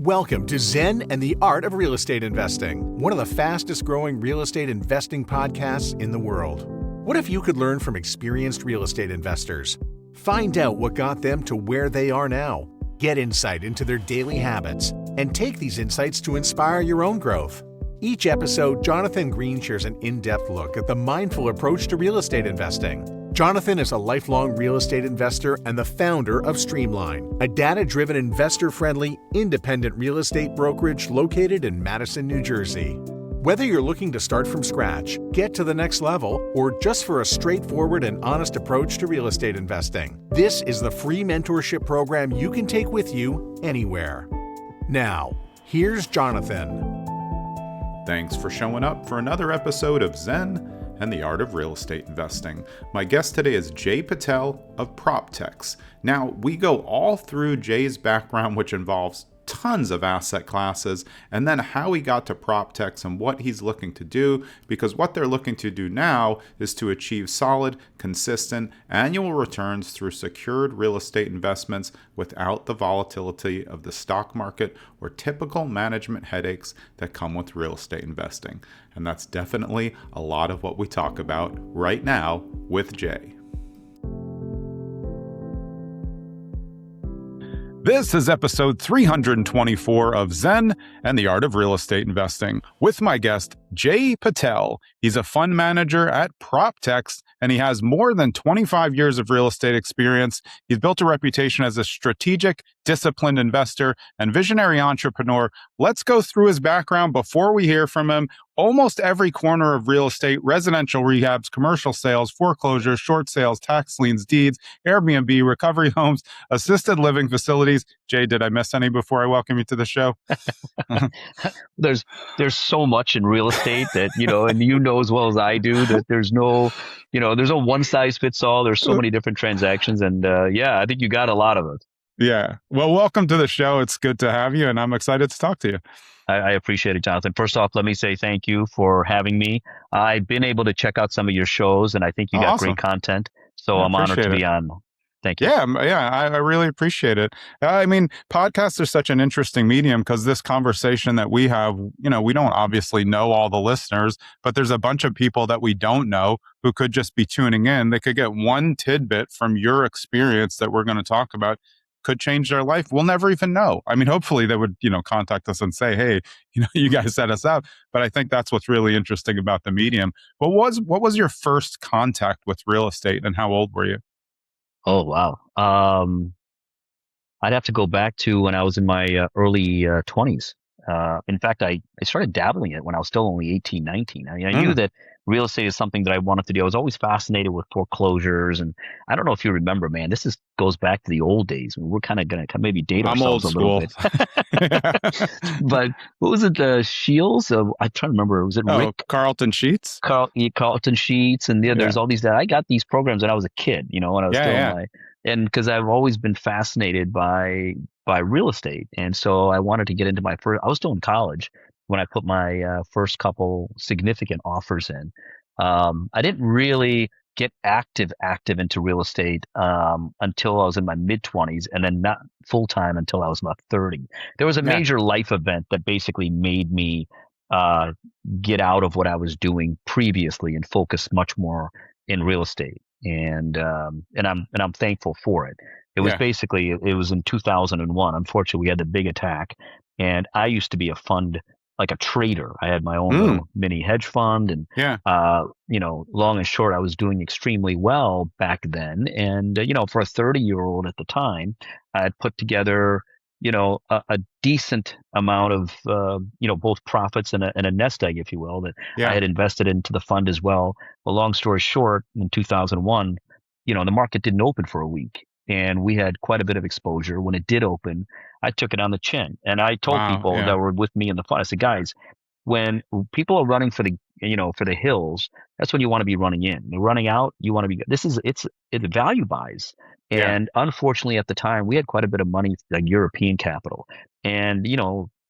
Welcome to Zen and the Art of Real Estate Investing, one of the fastest growing real estate investing podcasts in the world. What if you could learn from experienced real estate investors? Find out what got them to where they are now. Get insight into their daily habits and take these insights to inspire your own growth. Each episode, Jonathan Greene shares an in-depth look at the mindful approach to real estate investing. Jonathan is a lifelong real estate investor and the founder of Streamline, a data-driven, investor-friendly, independent real estate brokerage located in Madison, New Jersey. Whether you're looking to start from scratch, get to the next level, or just for a straightforward and honest approach to real estate investing, this is the free mentorship program you can take with you anywhere. Now, here's Jonathan. Thanks for showing up for another episode of Zen and the Art of Real Estate Investing. My guest today is Jay Patel of Proptex. Now, we go all through Jay's background, which involves tons of asset classes, and then how he got to Proptex and what he's looking to do, because what they're looking to do now is to achieve solid, consistent annual returns through secured real estate investments without the volatility of the stock market or typical management headaches that come with real estate investing. And that's definitely a lot of what we talk about right now with Jay. This is episode 324 of Zen and the Art of Real Estate Investing with my guest, Jay Patel. He's a fund manager at Proptex, and he has more than 25 years of real estate experience. He's built a reputation as a strategic, disciplined investor and visionary entrepreneur. Let's go through his background before we hear from him. Almost every corner of real estate: residential rehabs, commercial sales, foreclosures, short sales, tax liens, deeds, Airbnb, recovery homes, assisted living facilities. Jay, did I miss any before I welcome you to the show? There's so much in real estate that, and you know as well as I do that there's no one size fits all. There's so many different transactions. And I think you got a lot of it. Yeah. Well, welcome to the show. It's good to have you, and I'm excited to talk to you. I appreciate it, Jonathan. First off, let me say thank you for having me. I've been able to check out some of your shows, and I think you got awesome. Great content. So I'm honored to be on. Thank you. Yeah, I really appreciate it. I mean, podcasts are such an interesting medium because this conversation that we have, we don't obviously know all the listeners, but there's a bunch of people that we don't know who could just be tuning in. They could get one tidbit from your experience that we're going to talk about, could change their life. We'll never even know. I mean, hopefully they would, contact us and say, hey, you guys set us up. But I think that's what's really interesting about the medium. What was your first contact with real estate, and how old were you? Oh, wow. I'd have to go back to when I was in my early 20s. In fact, I started dabbling in it when I was still only 18, 19. I knew that real estate is something that I wanted to do. I was always fascinated with foreclosures. And I don't know if you remember, man, goes back to the old days. We're kind of going to maybe date ourselves a little bit. But what was it? The Shields? I'm trying to remember. Was it Rick? Carlton Sheets? Carlton Sheets. And there's all these that I got these programs when I was a kid, when I was still in my, and because I've always been fascinated by real estate. And so I wanted to get into I was still in college when I put my first couple significant offers in. I didn't really get active into real estate until I was in my mid-20s, and then not full-time until I was about 30. There was a major life event that basically made me get out of what I was doing previously and focus much more in real estate. And I'm thankful for it. It was basically, it was in 2001. Unfortunately, we had the big attack, and I used to be a trader. I had my own little mini hedge fund, and long and short, I was doing extremely well back then. And for a 30-year-old at the time, I had put together a decent amount of both profits and a nest egg, if you will, that I had invested into the fund as well. Well, long story short, in 2001, the market didn't open for a week. And we had quite a bit of exposure. When it did open, I took it on the chin. And I told people that were with me in the fund, I said, guys, when people are running for the hills, that's when you want to be running in. You're running out, you want to be. It's value buys. And unfortunately, at the time, we had quite a bit of money, like European capital. And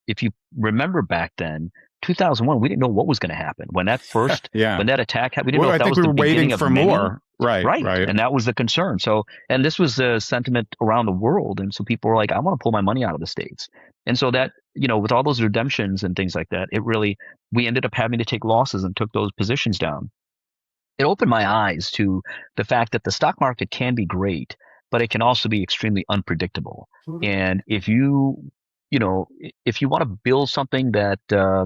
if you remember back then, 2001, we didn't know what was going to happen when that Yeah. when that attack happened. We didn't Well, know if I that think was we the were waiting beginning of for many. more. Right. Right. Right. And that was the concern. So, and this was the sentiment around the world. And so people were like, I want to pull my money out of the States. And so that, with all those redemptions and things like that, we ended up having to take losses and took those positions down. It opened my eyes to the fact that the stock market can be great, but it can also be extremely unpredictable. And if you want to build something that, uh,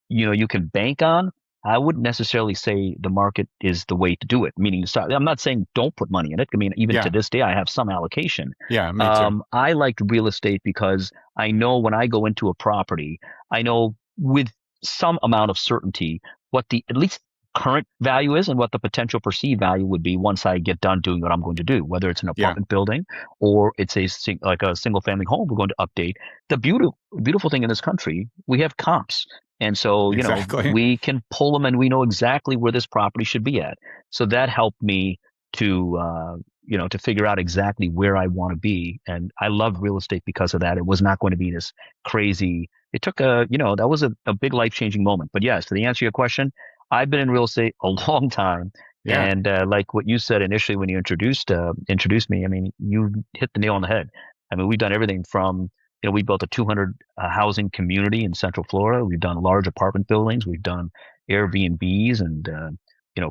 you can bank on, I wouldn't necessarily say the market is the way to do it. Meaning, I'm not saying don't put money in it. I mean, even to this day, I have some allocation. Yeah, me too. I liked real estate because I know when I go into a property, I know with some amount of certainty what the at least current value is and what the potential perceived value would be once I get done doing what I'm going to do, whether it's an apartment building or it's like a single family home we're going to update. The beautiful thing in this country, we have comps. And so, Exactly. we can pull them and we know exactly where this property should be at. So that helped me to, to figure out exactly where I want to be. And I love real estate because of that. It was not going to be this crazy. It took that was a big life-changing moment. But yes, to answer your question, I've been in real estate a long time. Yeah. And like what you said initially when you introduced me, I mean, you hit the nail on the head. I mean, we've done everything from, we built a 200 housing community in Central Florida. We've done large apartment buildings. We've done Airbnbs and,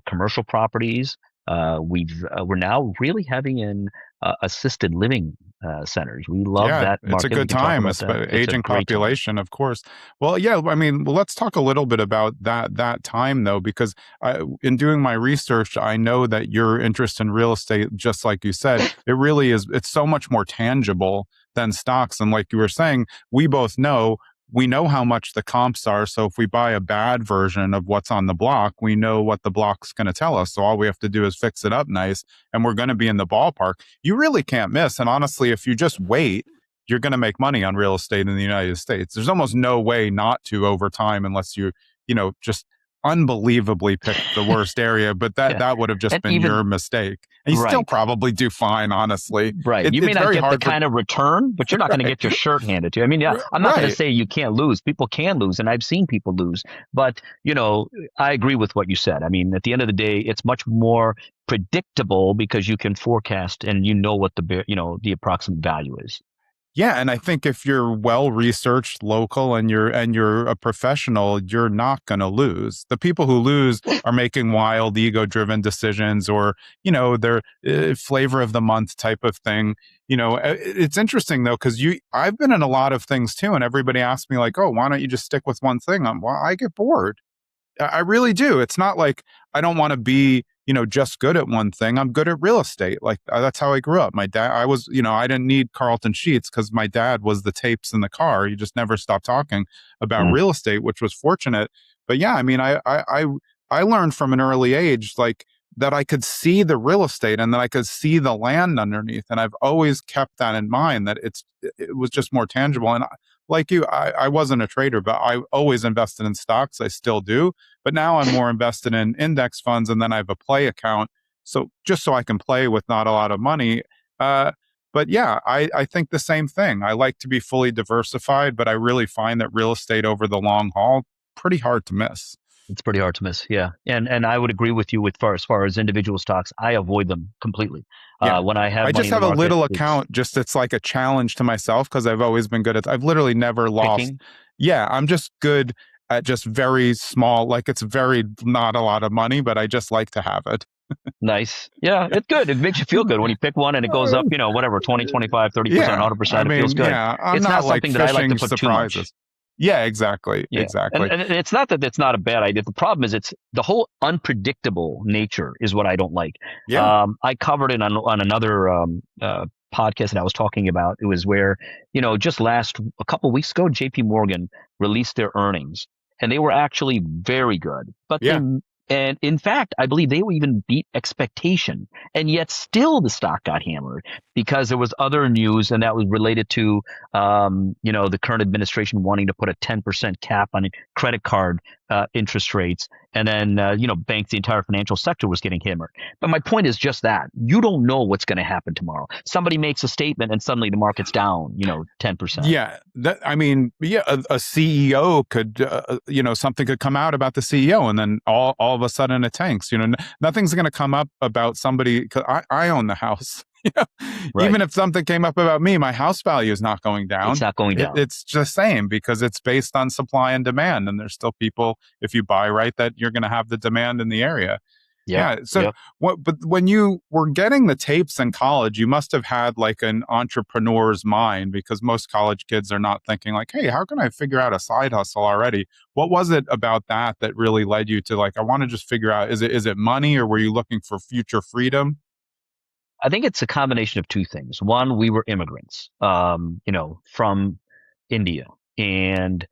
commercial properties. We're now really having in assisted living centers. We love that market. It's a good time. It's aging population, of course. Well, yeah, I mean, let's talk a little bit about that time though, because in doing my research, I know that your interest in real estate, just like you said, it really is. It's so much more tangible than stocks. And like you were saying, we know how much the comps are. So if we buy a bad version of what's on the block, we know what the block's going to tell us. So all we have to do is fix it up nice and we're going to be in the ballpark. You really can't miss. And honestly, if you just wait, you're going to make money on real estate in the United States. There's almost no way not to over time unless you just unbelievably picked the worst area, but that would have just been your mistake. And you still probably do fine, honestly. Right. You may not get the kind of return, but you're not going to get your shirt handed to you. I mean, I'm not going to say you can't lose. People can lose, and I've seen people lose. But, I agree with what you said. I mean, at the end of the day, it's much more predictable because you can forecast and what the approximate value is. Yeah, and I think if you're well-researched, local, and you're a professional, you're not going to lose. The people who lose are making wild, ego-driven decisions, or their flavor of the month type of thing. It's interesting though because I've been in a lot of things too, and everybody asks me like, "Oh, why don't you just stick with one thing?" I get bored. I really do. It's not like I don't want to be just good at one thing. I'm good at real estate. Like that's how I grew up. My dad, I didn't need Carlton Sheets because my dad was the tapes in the car. You just never stopped talking about real estate, which was fortunate. But yeah, I mean, I learned from an early age, like that I could see the real estate and that I could see the land underneath. And I've always kept that in mind that it was just more tangible. And like you, I wasn't a trader, but I always invested in stocks. I still do. But now I'm more invested in index funds, and then I have a play account. So just so I can play with not a lot of money. But yeah, I think the same thing. I like to be fully diversified, but I really find that real estate over the long haul, pretty hard to miss. It's pretty hard to miss, yeah. And I would agree with you as far as individual stocks. I avoid them completely. When I have, I just have a little account. It's like a challenge to myself because I've always been good at. I've literally never lost. Picking. Yeah, I'm just good at just very small. Like it's very not a lot of money, but I just like to have it. Nice. Yeah, it's good. It makes you feel good when you pick one and it goes up, whatever, 20, 25, 30%, 100%. It feels good. Yeah, it's not like something that I like to put surprises. Too much. Yeah, exactly. Yeah. Exactly. And it's not that it's not a bad idea. The problem is it's the whole unpredictable nature is what I don't like. Yeah. I covered it on another podcast that I was talking about. It was where, just a couple weeks ago, JP Morgan released their earnings and they were actually very good. But and in fact, I believe they will even beat expectation. And yet still the stock got hammered because there was other news and that was related to, the current administration wanting to put a 10% cap on credit card interest rates, and then banks, the entire financial sector was getting hammered. But my point is just that you don't know what's going to happen tomorrow. Somebody makes a statement, and suddenly the market's down 10%. Yeah, a CEO could, something could come out about the CEO, and then all of a sudden it tanks. Nothing's going to come up about somebody. Cause I own the house. Right. Even if something came up about me, my house value is not going down. It's not going down. It's the same because it's based on supply and demand, and there's still people, if you buy right, that you're going to have the demand in the area. Yeah. So but when you were getting the tapes in college, you must have had like an entrepreneur's mind, because most college kids are not thinking like, hey, how can I figure out a side hustle already? What was it about that really led you to like, I want to just figure out, is it money, or were you looking for future freedom? I think it's a combination of two things. One, we were immigrants, from India. And,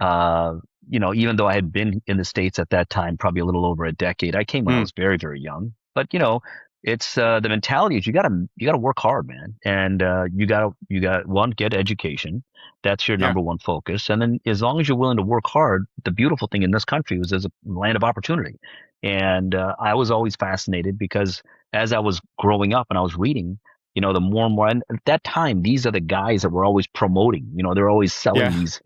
even though I had been in the States at that time, probably a little over a decade, I came when I was very, very young. But, it's the mentality is you gotta work hard, man. And you got one, get education. That's your number one focus. And then as long as you're willing to work hard, the beautiful thing in this country was there's a land of opportunity. And I was always fascinated because as I was growing up and I was reading, the more and more, and at that time, these are the guys that were always promoting, they're always selling these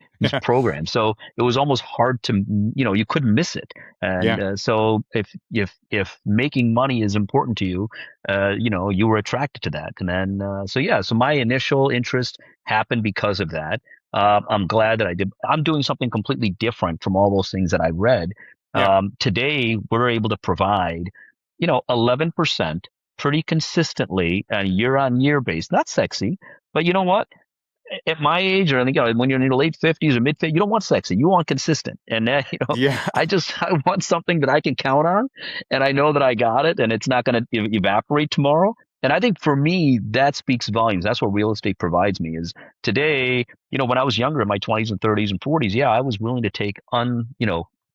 programs. So it was almost hard to, you couldn't miss it. And so if making money is important to you, you were attracted to that. And then, so my initial interest happened because of that. I'm glad that I did. I'm doing something completely different from all those things that I read. Today, we're able to provide, 11% pretty consistently on a year-on-year basis. Not sexy, but you know what? At my age, or I think when you're in your late 50s or mid 50s, you don't want sexy. You want consistent. And I want something that I can count on, and I know that I got it, and it's not going to evaporate tomorrow. And I think for me, that speaks volumes. That's what real estate provides me. Is today, when I was younger, in my 20s and 30s and 40s, I was willing to take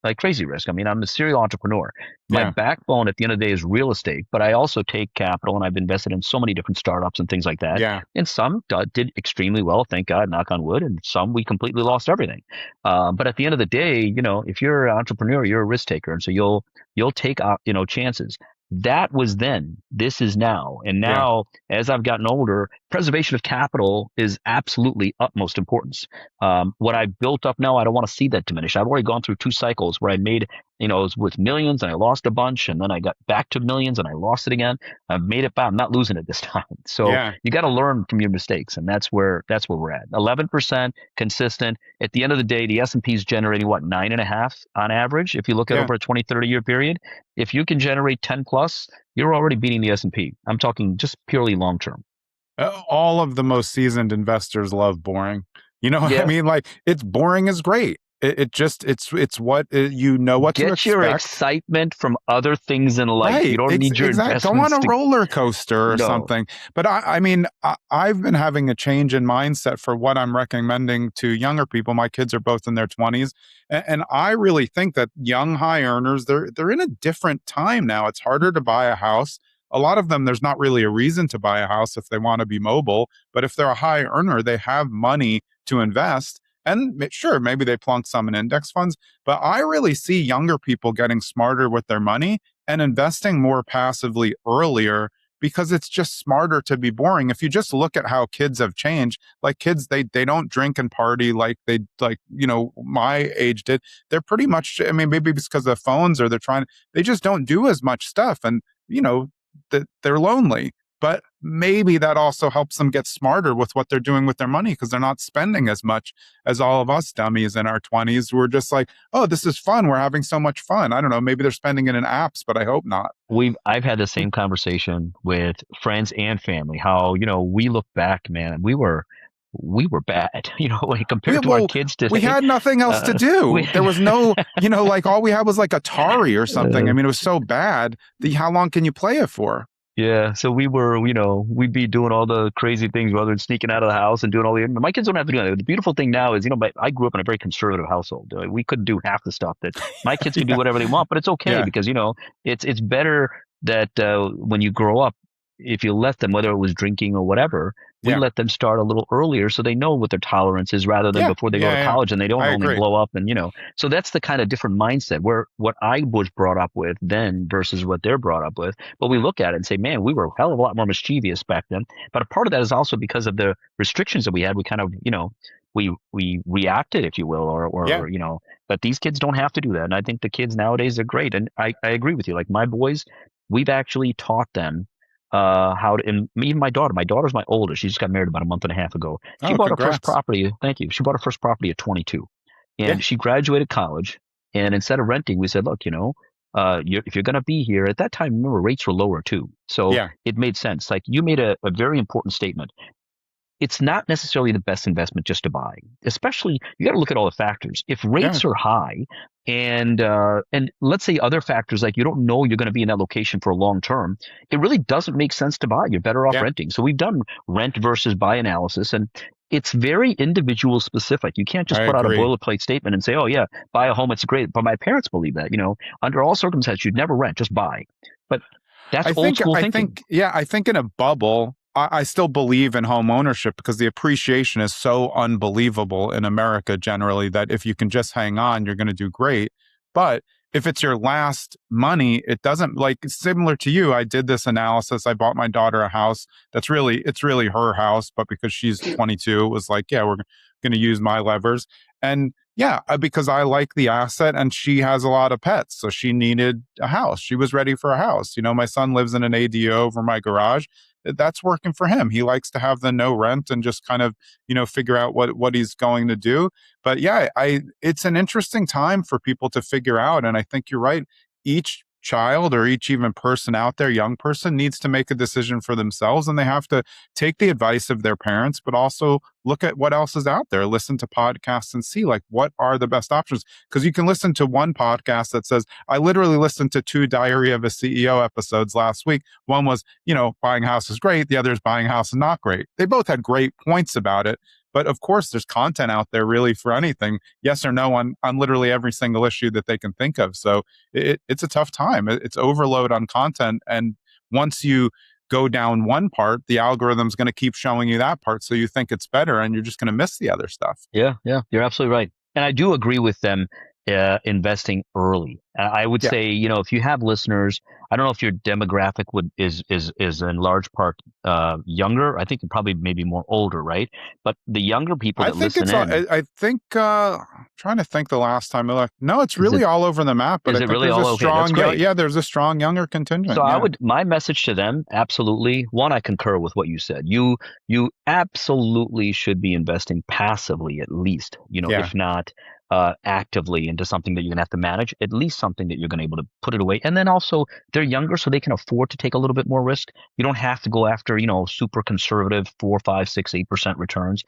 like crazy risk. I mean, I'm a serial entrepreneur. My backbone at the end of the day is real estate, but I also take capital, and I've invested in so many different startups and things like that. Yeah. And some did extremely well, thank God, knock on wood, and some we completely lost everything. But at the end of the day, if you're an entrepreneur, you're a risk taker, and so you'll take chances. That was then. This is now. And now, as I've gotten older, preservation of capital is absolutely utmost importance. What I've built up now, I don't want to see that diminish. I've already gone through 2 cycles where I made, it was with millions and I lost a bunch, and then I got back to millions and I lost it again. I've made it back. I'm not losing it this time. So you got to learn from your mistakes, and that's where we're at. 11% consistent. At the end of the day, the S&P is generating 9.5 on average. If you look at over a 20, 30 year period, if you can generate 10 plus, you're already beating the S&P. I'm talking just purely long term. All of the most seasoned investors love boring. I mean? Like, it's boring is great. It's what what to expect. Get your excitement from other things in life. Right. You don't need your investments. Go on a roller coaster or something. But I've been having a change in mindset for what I'm recommending to younger people. My kids are both in their 20s, and I really think that young high earners, they're in a different time now. It's harder to buy a house. A lot of them, there's not really a reason to buy a house if they want to be mobile. But if they're a high earner, they have money to invest. And sure, maybe they plunk some in index funds, but I really see younger people getting smarter with their money and investing more passively earlier, because it's just smarter to be boring. If you just look at how kids have changed, like kids, they don't drink and party like my age did. They're pretty much, I mean, maybe it's because of phones, or they just don't do as much stuff, and that they're lonely. But maybe that also helps them get smarter with what they're doing with their money, because they're not spending as much as all of us dummies in our 20s who are just like, oh, this is fun. We're having so much fun. I don't know. Maybe they're spending it in apps, but I hope not. I've had the same conversation with friends and family, how, we look back, man, we were bad, compared to our kids today. We had nothing else to do. There was no, like all we had was like Atari or something. I mean, it was so bad. How long can you play it for? Yeah, so we were, we'd be doing all the crazy things, whether it's sneaking out of the house and doing all my kids don't have to do that. The beautiful thing now is, I grew up in a very conservative household. We couldn't do half the stuff that my kids can do whatever they want, but it's okay because, it's better that when you grow up, if you let them, whether it was drinking or whatever, we Yeah. let them start a little earlier so they know what their tolerance is rather than Yeah. before they go Yeah. to Yeah. college and they don't I only agree. blow up and, so that's the kind of different mindset where what I was brought up with then versus what they're brought up with. But we look at it and say, man, we were a hell of a lot more mischievous back then. But a part of that is also because of the restrictions that we had. We kind of, we reacted, if you will, Yeah. but these kids don't have to do that. And I think the kids nowadays are great. And I agree with you. Like my boys, we've actually taught them how to, and even my daughter's my oldest. She just got married about a month and a half ago. She Oh, bought her first congrats. property. Thank you. She bought her first property at 22 Yeah. and she graduated college. And instead of renting, we said, look, if you're going to be here at that time, remember rates were lower too. So Yeah. it made sense. Like you made a very important statement. It's not necessarily the best investment just to buy. Especially, you got to look at all the factors. If Yeah. rates are high, and let's say other factors like you don't know you're going to be in that location for a long term, it really doesn't make sense to buy. You're better off Yeah. renting. So we've done rent versus buy analysis, and it's very individual specific. You can't just I put out a agree. boilerplate statement and say, "Oh yeah, buy a home, it's great." But my parents believe that. Under all circumstances, you'd never rent, just buy. But that's old school thinking. I think in a bubble, I still believe in home ownership because the appreciation is so unbelievable in America generally that if you can just hang on, you're going to do great. But if it's your last money, it doesn't, like, similar to you. I did this analysis. I bought my daughter a house it's really her house, but because she's 22, it was like, yeah, we're going to use my levers. And yeah, because I like the asset and she has a lot of pets. So she needed a house. She was ready for a house. My son lives in an ADO over my garage. That's working for him. He likes to have the no rent and just kind of, figure out what he's going to do. But yeah, it's an interesting time for people to figure out. And I think you're right. Each child or each even person out there, young person, needs to make a decision for themselves, and they have to take the advice of their parents, but also look at what else is out there, listen to podcasts and see like what are the best options. Because you can listen to one podcast that says, I literally listened to 2 Diary of a CEO episodes last week. One was, buying a house is great. The other is buying a house is not great. They both had great points about it. But of course, there's content out there really for anything, yes or no, on literally every single issue that they can think of. So it's a tough time. It's overload on content. And once you go down one part, the algorithm's going to keep showing you that part. So you think it's better and you're just going to miss the other stuff. Yeah, you're absolutely right. And I do agree with them investing early. I would Yeah. say, if you have listeners, I don't know if your demographic is in large part younger. I think probably maybe more older, right? But the younger people that listen in, I think, trying to think the last time I looked. No, it's is really it all over the map, but is I it think really there's a all okay? That's strong, great. there's a strong younger contingent. So Yeah. my message to them, absolutely. One, I concur with what you said. You absolutely should be investing passively at least, Yeah. if not actively into something that you're gonna have to manage, at least something that you're gonna be able to put it away. And then also they're younger, so they can afford to take a little bit more risk. You don't have to go after, super conservative 4, 5, 6, 8% returns.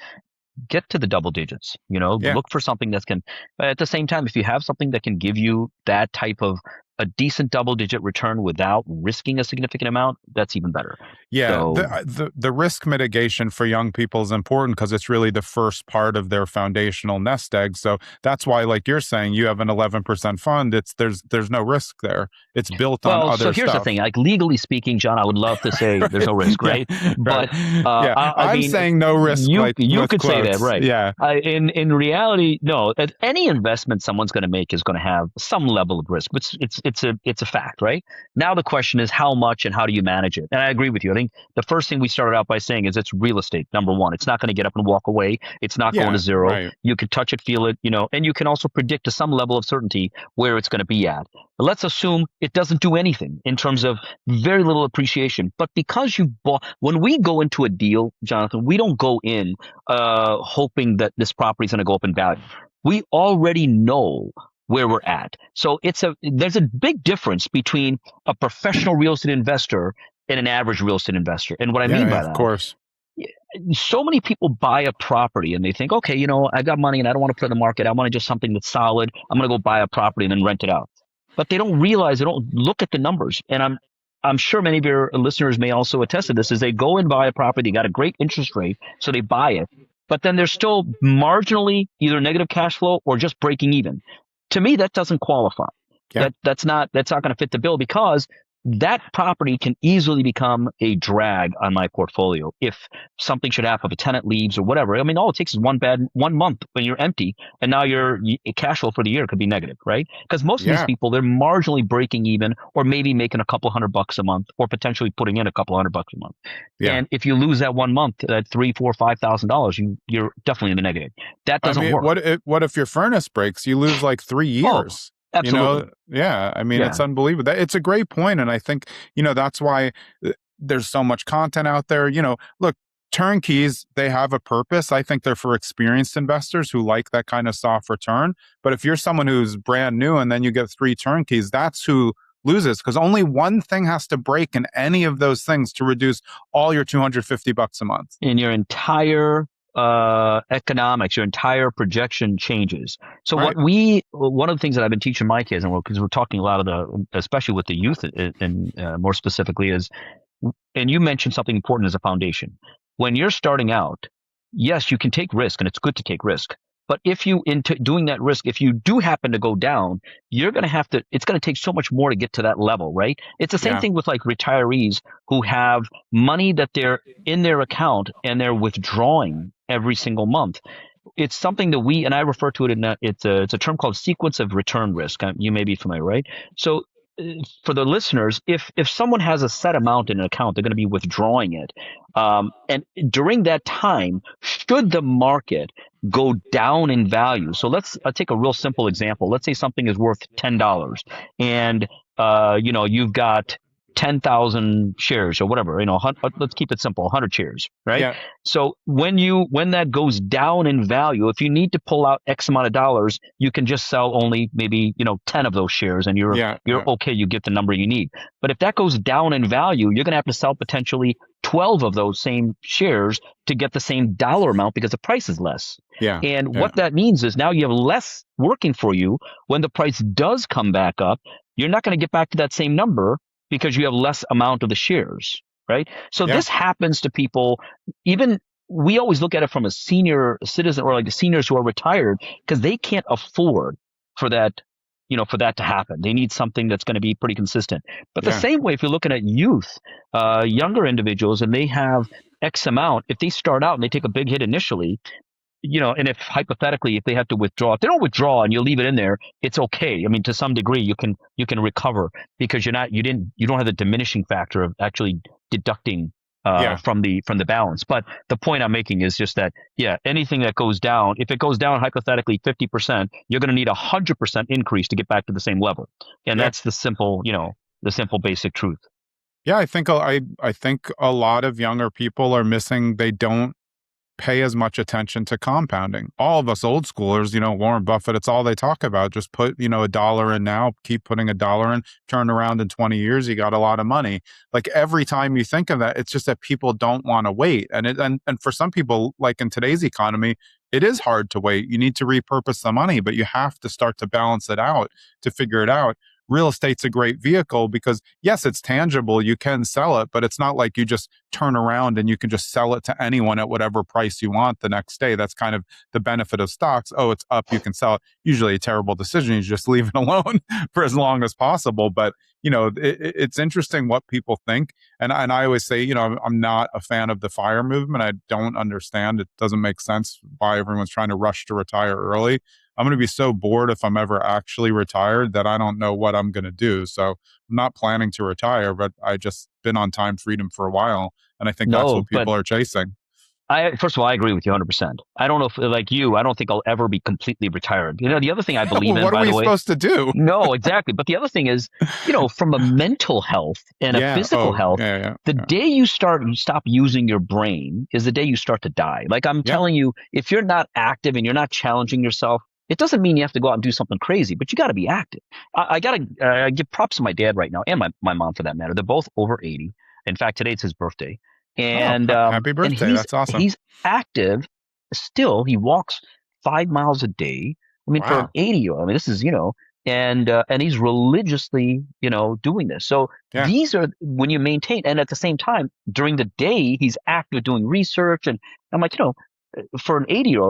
Get to the double digits, Yeah. look for something that can, at the same time, if you have something that can give you that type of a decent double digit return without risking a significant amount, that's even better. Yeah, So, the risk mitigation for young people is important because it's really the first part of their foundational nest egg. So that's why, like you're saying, you have an 11% fund. There's no risk there. It's built on well, so other here's the stuff. thing. Like legally speaking, John, I would love to say there's no risk, right? Yeah, But right. Yeah, I I'm mean, saying no risk, you like you with could say that, quotes. right? Yeah, In reality, no. Any investment someone's going to make is going to have some level of risk. It's a fact, right? Now the question is how much and how do you manage it? And I agree with you. I think the first thing we started out by saying is it's real estate. Number one, it's not going to get up and walk away. It's not going to zero. Right. You can touch it, feel it, and you can also predict to some level of certainty where it's going to be at. But let's assume it doesn't do anything in terms of very little appreciation. But because you bought, when we go into a deal, Jonathan, we don't go in hoping that this property is going to go up in value. We already know where we're at. So there's a big difference between a professional real estate investor and an average real estate investor. And what I mean by that, of course, so many people buy a property and they think, okay, I got money and I don't want to put it in the market. I want just something that's solid. I'm going to go buy a property and then rent it out. But they don't realize, they don't look at the numbers. And I'm sure many of your listeners may also attest to this, is they go and buy a property, they got a great interest rate, so they buy it. But then they're still marginally either negative cash flow or just breaking even. To me, that doesn't qualify. Yeah. That's not going to fit the bill because that property can easily become a drag on my portfolio if something should happen, if a tenant leaves or whatever. I mean, all it takes is one month when you're empty, and now your cash flow for the year could be negative, right? Because most of these Yeah. people, they're marginally breaking even, or maybe making a couple $100 a month, or potentially putting in a couple $100 a month. Yeah. And if you lose that 1 month, that $3, $4, $5,000, you're definitely in the negative. That doesn't work. What if your furnace breaks? You lose like 3 years. Absolutely. Yeah. I mean, it's unbelievable. It's a great point, and I think that's why there's so much content out there. Look, turnkeys, they have a purpose. I think they're for experienced investors who like that kind of soft return. But if you're someone who's brand new and then you get 3 turnkeys, that's who loses, because only one thing has to break in any of those things to reduce all your $250 a month. In your entire economics, your entire projection changes. So right. one of the things that I've been teaching my kids, and because we're talking a lot of especially with the youth, and more specifically, is, and you mentioned something important as a foundation. When you're starting out, yes, you can take risk, and it's good to take risk. But if you, into doing that risk, if you do happen to go down, you're going to have to, it's going to take so much more to get to that level, right? It's the same thing with like retirees who have money that they're in their account and they're withdrawing every single month. It's something that and I refer to it it's a term called sequence of return risk. You may be familiar, right? So for the listeners, if someone has a set amount in an account, they're going to be withdrawing it. And during that time, should the market go down in value, so I'll take a real simple example. Let's say something is worth $10, and you've got 10,000 shares or whatever, let's keep it simple, 100 shares, right? Yeah. So when that goes down in value, if you need to pull out X amount of dollars, you can just sell only maybe, 10 of those shares, and you're okay, you get the number you need. But if that goes down in value, you're going to have to sell potentially 12 of those same shares to get the same dollar amount because the price is less. And what that means is now you have less working for you. When the price does come back up, you're not going to get back to that same number because you have less amount of the shares, right? So this happens to people. Even we always look at it from a senior citizen, or like the seniors who are retired, because they can't afford for that, for that to happen. They need something that's going to be pretty consistent. But the same way, if you're looking at youth, younger individuals, and they have X amount, if they start out and they take a big hit initially, and if hypothetically, if they have to withdraw, if they don't withdraw and you leave it in there, it's okay. I mean, to some degree, you can recover, because you don't have the diminishing factor of actually deducting from the balance. But the point I'm making is just that, anything that goes down, if it goes down hypothetically 50%, you're going to need 100% increase to get back to the same level. And that's the simple basic truth. Yeah, I think a lot of younger people are missing. They don't pay as much attention to compounding. All of us old schoolers, Warren Buffett, it's all they talk about. Just put, $1 in now, keep putting $1 in, turn around in 20 years, you got a lot of money. Like every time you think of that, it's just that people don't want to wait. And for some people, like in today's economy, it is hard to wait. You need to repurpose the money, but you have to start to balance it out to figure it out. Real estate's a great vehicle because, yes, it's tangible. You can sell it, but it's not like you just turn around and you can just sell it to anyone at whatever price you want the next day. That's kind of the benefit of stocks. Oh, it's up, you can sell it. Usually a terrible decision. You just leave it alone for as long as possible. But, it's interesting what people think. And I always say, I'm not a fan of the FIRE movement. I don't understand. It doesn't make sense why everyone's trying to rush to retire early. I'm going to be so bored if I'm ever actually retired that I don't know what I'm going to do. So I'm not planning to retire, but I just been on time freedom for a while. And I think that's what people are chasing. First of all, I agree with you 100%. I don't know if, like you, I don't think I'll ever be completely retired. The other thing I believe in, what by the way. What are we supposed to do? No, exactly. But the other thing is, from a mental health and a physical health, the day you stop using your brain is the day you start to die. Like I'm telling you, if you're not active and you're not challenging yourself, it doesn't mean you have to go out and do something crazy, but you got to be active. I got to give props to my dad right now, and my mom for that matter. They're both over 80. In fact, today's his birthday. And happy birthday. And that's awesome. He's active still. He walks 5 miles a day. I mean, for an 80-year-old, I mean, this is, and he's religiously, doing this. So these are when you maintain, and at the same time, during the day, he's active doing research. And I'm like, for an 80-year-old,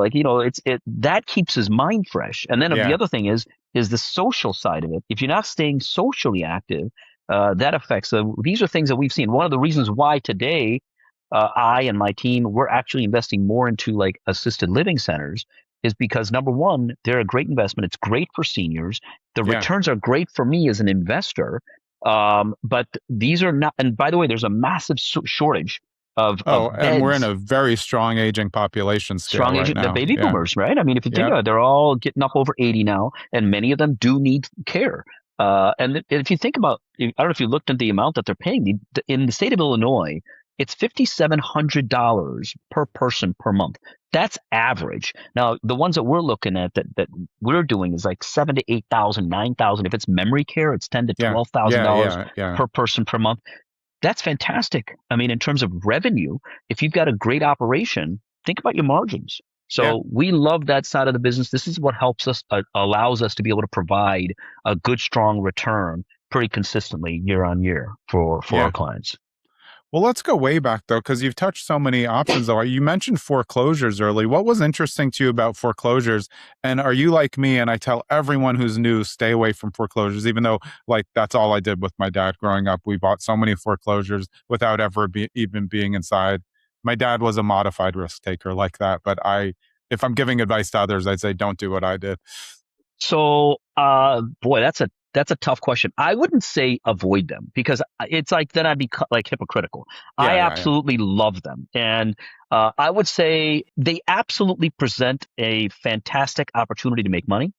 like, that keeps his mind fresh. And then the other thing is the social side of it. If you're not staying socially active, that affects. So these are things that we've seen. One of the reasons why today I and my team, we're actually investing more into like assisted living centers is because number one, they're a great investment. It's great for seniors. The Yeah. returns are great for me as an investor. But these are not, and by the way, there's a massive shortage of and we're in beds. a very strong aging population scale Strong right agent, the now. baby boomers, right? I mean, if you think Yeah. about it, they're all getting up over 80 now, and many of them do need care. And if you think about, I don't know if you looked at the amount that they're paying in the state of Illinois, it's $5,700 per person per month. That's average. Now, the ones that we're looking at that we're doing is like 7,000 to 8,000, 9,000. If it's memory care, it's $10,000 to $12,000 per person per month. That's fantastic. I mean, in terms of revenue, if you've got a great operation, think about your margins. So we love that side of the business. This is what helps us, allows us to be able to provide a good, strong return pretty consistently year on year for our clients. Well, let's go way back though, because you've touched so many options though. You mentioned foreclosures early. What was interesting to you about foreclosures? And are you like me? And I tell everyone who's new, stay away from foreclosures, even though like that's all I did with my dad growing up. We bought so many foreclosures without ever even being inside. My dad was a modified risk taker like that. But if I'm giving advice to others, I'd say don't do what I did. So, boy, that's a tough question. I wouldn't say avoid them because it's like then I'd be like hypocritical. I absolutely love them, and I would say they absolutely present a fantastic opportunity to make money.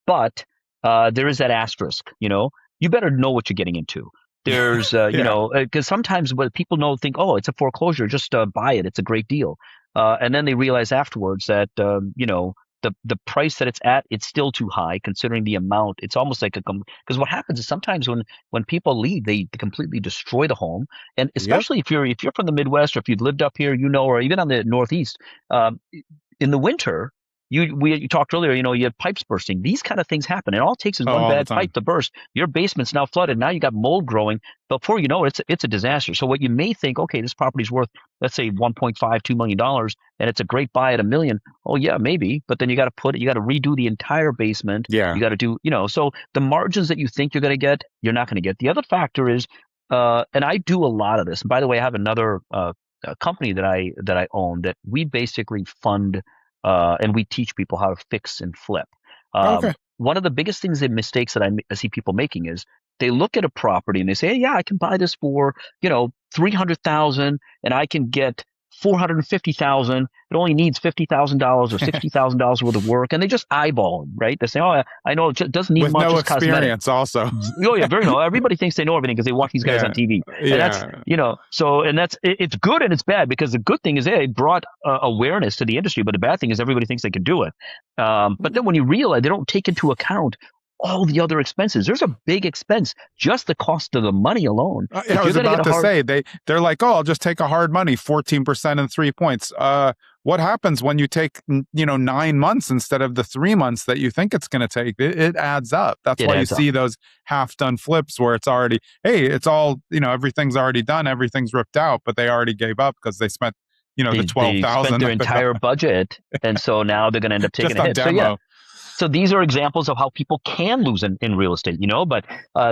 But there is that asterisk. You better know what you're getting into. There's, because sometimes what people think, oh, it's a foreclosure, just buy it. It's a great deal. And then they realize afterwards that, the price that it's at, it's still too high considering the amount. It's almost like because what happens is sometimes when people leave, they completely destroy the home. And especially if you're from the Midwest or if you've lived up here, or even on the Northeast, in the winter, you talked earlier, you have pipes bursting. These kind of things happen. It all takes is one bad pipe to burst. Your basement's now flooded. Now you got mold growing. Before you know it, it's a disaster. So what you may think, okay, this property's worth, let's say $1.52 million, and it's a great buy at $1 million. Oh yeah, maybe. But then you got to redo the entire basement. Yeah. You got to do, so the margins that you think you're going to get, you're not going to get. The other factor is, and I do a lot of this. And by the way, I have another company that I own that we basically fund. And we teach people how to fix and flip. One of the biggest mistakes that I see people making is they look at a property and they say, hey, yeah, I can buy this for, $300,000 and I can get $450,000. It only needs $50,000 or $60,000 worth of work, and they just eyeball them, right? They say, "Oh, I know it doesn't need with much." No it's experience, cosmetic. also. Oh yeah, very no. Everybody thinks they know everything because they watch these guys on TV. And that's so, and it's good and it's bad because the good thing is it brought awareness to the industry, but the bad thing is everybody thinks they can do it. But then when you realize they don't take into account all the other expenses. There's a big expense, just the cost of the money alone. I was about to say, they're like, oh, I'll just take a hard money, 14% and 3 points. What happens when you take, 9 months instead of the 3 months that you think it's going to take? It adds up. That's why you see those half-done flips where it's already, hey, it's all, everything's already done, everything's ripped out, but they already gave up because they spent, the 12,000. They spent their entire budget, and so now they're going to end up taking a hit. Demo. So these are examples of how people can lose in real estate, but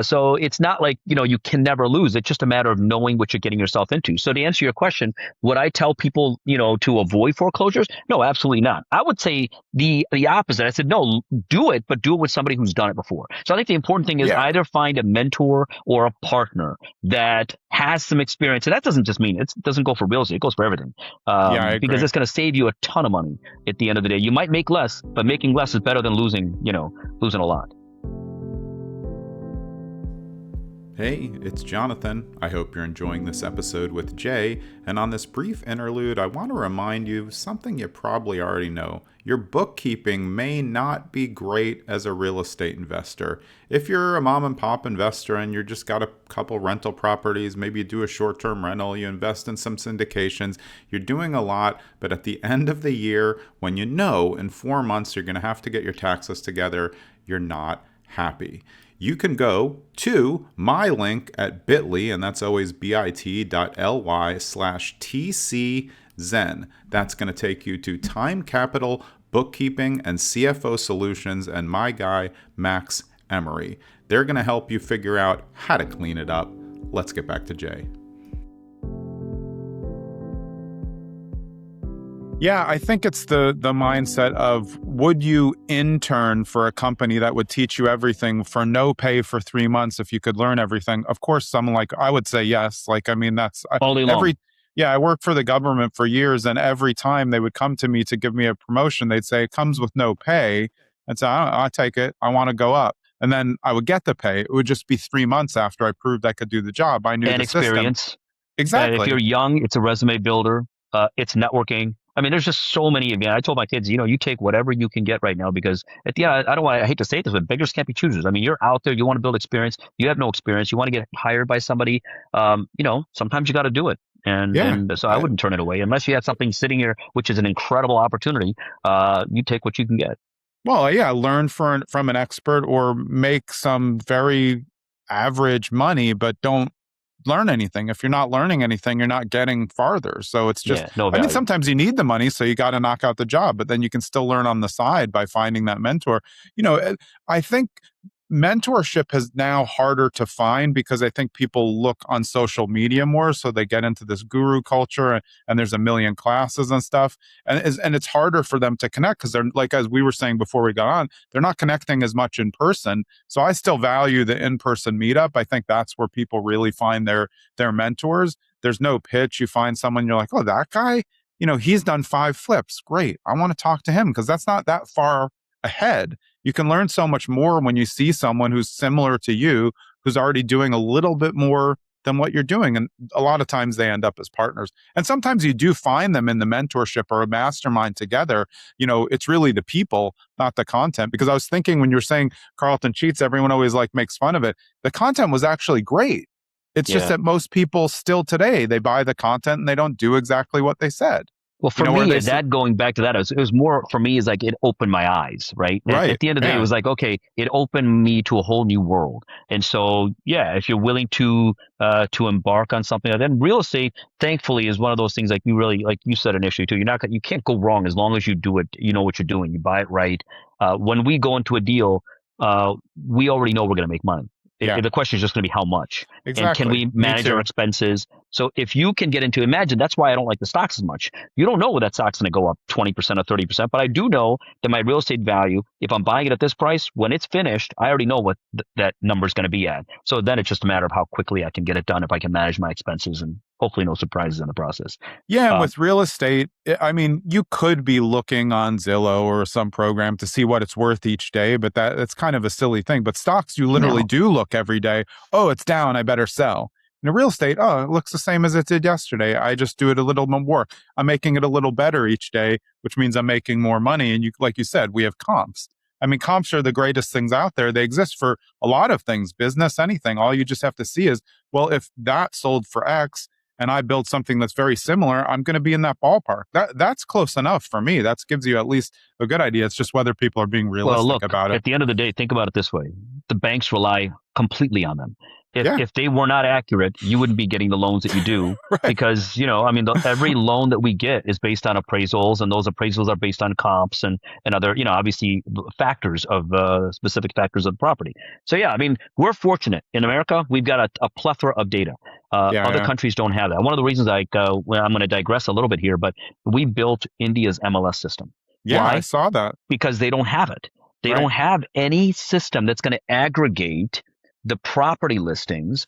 so it's not like, you can never lose. It's just a matter of knowing what you're getting yourself into. So to answer your question, would I tell people, to avoid foreclosures? No, absolutely not. I would say the opposite. I said, no, do it, but do it with somebody who's done it before. So I think the important thing is either find a mentor or a partner that has some experience. And that doesn't just mean it doesn't go for real estate. It goes for everything. Because it's going to save you a ton of money at the end of the day. You might make less, but making less is better than losing a lot. Hey, it's Jonathan. I hope you're enjoying this episode with Jay. And on this brief interlude, I want to remind you of something you probably already know. Your bookkeeping may not be great as a real estate investor. If you're a mom and pop investor and you just got a couple rental properties, maybe you do a short-term rental, you invest in some syndications, you're doing a lot, but at the end of the year, when in 4 months you're going to have to get your taxes together, you're not happy. You can go to my link at bit.ly, and that's always bit.ly/TCZen. That's going to take you to Time Capital Bookkeeping and CFO Solutions and my guy, Max Emery. They're going to help you figure out how to clean it up. Let's get back to Jay. Yeah, I think it's the mindset of, would you intern for a company that would teach you everything for no pay for 3 months if you could learn everything? Of course, I would say yes. Like, I mean, that's all day long. Yeah, I worked for the government for years, and every time they would come to me to give me a promotion, they'd say it comes with no pay. And so I take it. I want to go up. And then I would get the pay. It would just be 3 months after I proved I could do the job. I knew and the experience. system. And if Exactly. you're young, it's a resume builder. It's networking. I mean, there's just so many. Again, I told my kids, you take whatever you can get right now, because at the end, I hate to say this, but beggars can't be choosers. I mean, you're out there, you want to build experience. You have no experience. You want to get hired by somebody. Sometimes you got to do it. And so I wouldn't turn it away unless you had something sitting here, which is an incredible opportunity. You take what you can get. Well, yeah, learn from an expert, or make some very average money, but don't learn anything. If you're not learning anything, you're not getting farther. So it's just, no value. I mean, sometimes you need the money, so you got to knock out the job, but then you can still learn on the side by finding that mentor. I think mentorship is now harder to find because I think people look on social media more, so they get into this guru culture, and there's a million classes and stuff, and it's harder for them to connect because they're, like, as we were saying before we got on, they're not connecting as much in person. So I still value the in-person meetup. I think that's where people really find their mentors. There's no pitch. You find someone, you're like, oh, that guy, he's done 5 flips. Great. I want to talk to him, because that's not that far ahead. You can learn so much more when you see someone who's similar to you, who's already doing a little bit more than what you're doing. And a lot of times they end up as partners. And sometimes you do find them in the mentorship or a mastermind together. It's really the people, not the content. Because I was thinking, when you're saying Carlton cheats, everyone always makes fun of it. The content was actually great. It's just that most people still today, they buy the content and they don't do exactly what they said. Well, for me, going back to that, it was more, for me, is like, it opened my eyes, right? Right. At the end of the day, it was like, okay, it opened me to a whole new world. And so, yeah, if you're willing to embark on something like that, then real estate, thankfully, is one of those things, like you said initially too, you can't go wrong as long as you do it, you know what you're doing, you buy it right. When we go into a deal, we already know we're going to make money. The question is just going to be how much. Exactly. And can we manage our expenses? So if you can get into, imagine, that's why I don't like the stocks as much. You don't know whether that stock's going to go up 20% or 30%, but I do know that my real estate value, if I'm buying it at this price, when it's finished, I already know what that number is going to be at. So then it's just a matter of how quickly I can get it done, if I can manage my expenses, and hopefully no surprises in the process. Yeah, and with real estate, I mean, you could be looking on Zillow or some program to see what it's worth each day, but that's kind of a silly thing. But stocks, you literally do look every day. Oh, it's down, I better sell. In real estate, oh, it looks the same as it did yesterday. I just do it a little more. I'm making it a little better each day, which means I'm making more money. And like you said, we have comps. I mean, comps are the greatest things out there. They exist for a lot of things, business, anything. All you just have to see is, well, if that sold for X, and I build something that's very similar, I'm going to be in that ballpark. That's close enough for me. That gives you at least a good idea. It's just whether people are being realistic about it. At the end of the day, think about it this way. The banks rely completely on them. If they were not accurate, you wouldn't be getting the loans that you do. Right. Because, every loan that we get is based on appraisals, and those appraisals are based on comps and other, obviously factors of specific factors of the property. So, yeah, I mean, we're fortunate. In America, we've got a plethora of data. Other countries don't have that. One of the reasons I'm going to digress a little bit here, but we built India's MLS system. Yeah, Why? I saw that. Because they don't have it. They don't have any system that's going to aggregate the property listings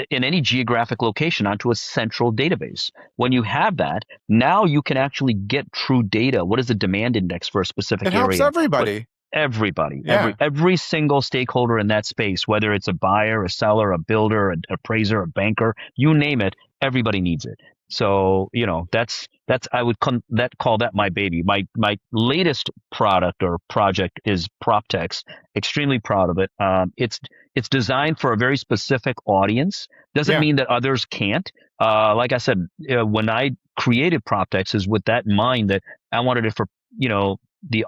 in any geographic location onto a central database. When you have that, now you can actually get true data. What is the demand index for a specific area? It helps everybody. Everybody, every single stakeholder in that space, whether it's a buyer, a seller, a builder, an appraiser, a banker, you name it, everybody needs it. So, that's I would call that my baby. My latest product or project is Proptex. Extremely proud of it. It's designed for a very specific audience. Doesn't mean that others can't. Like I said, when I created Proptex, is with that in mind, that I wanted it for,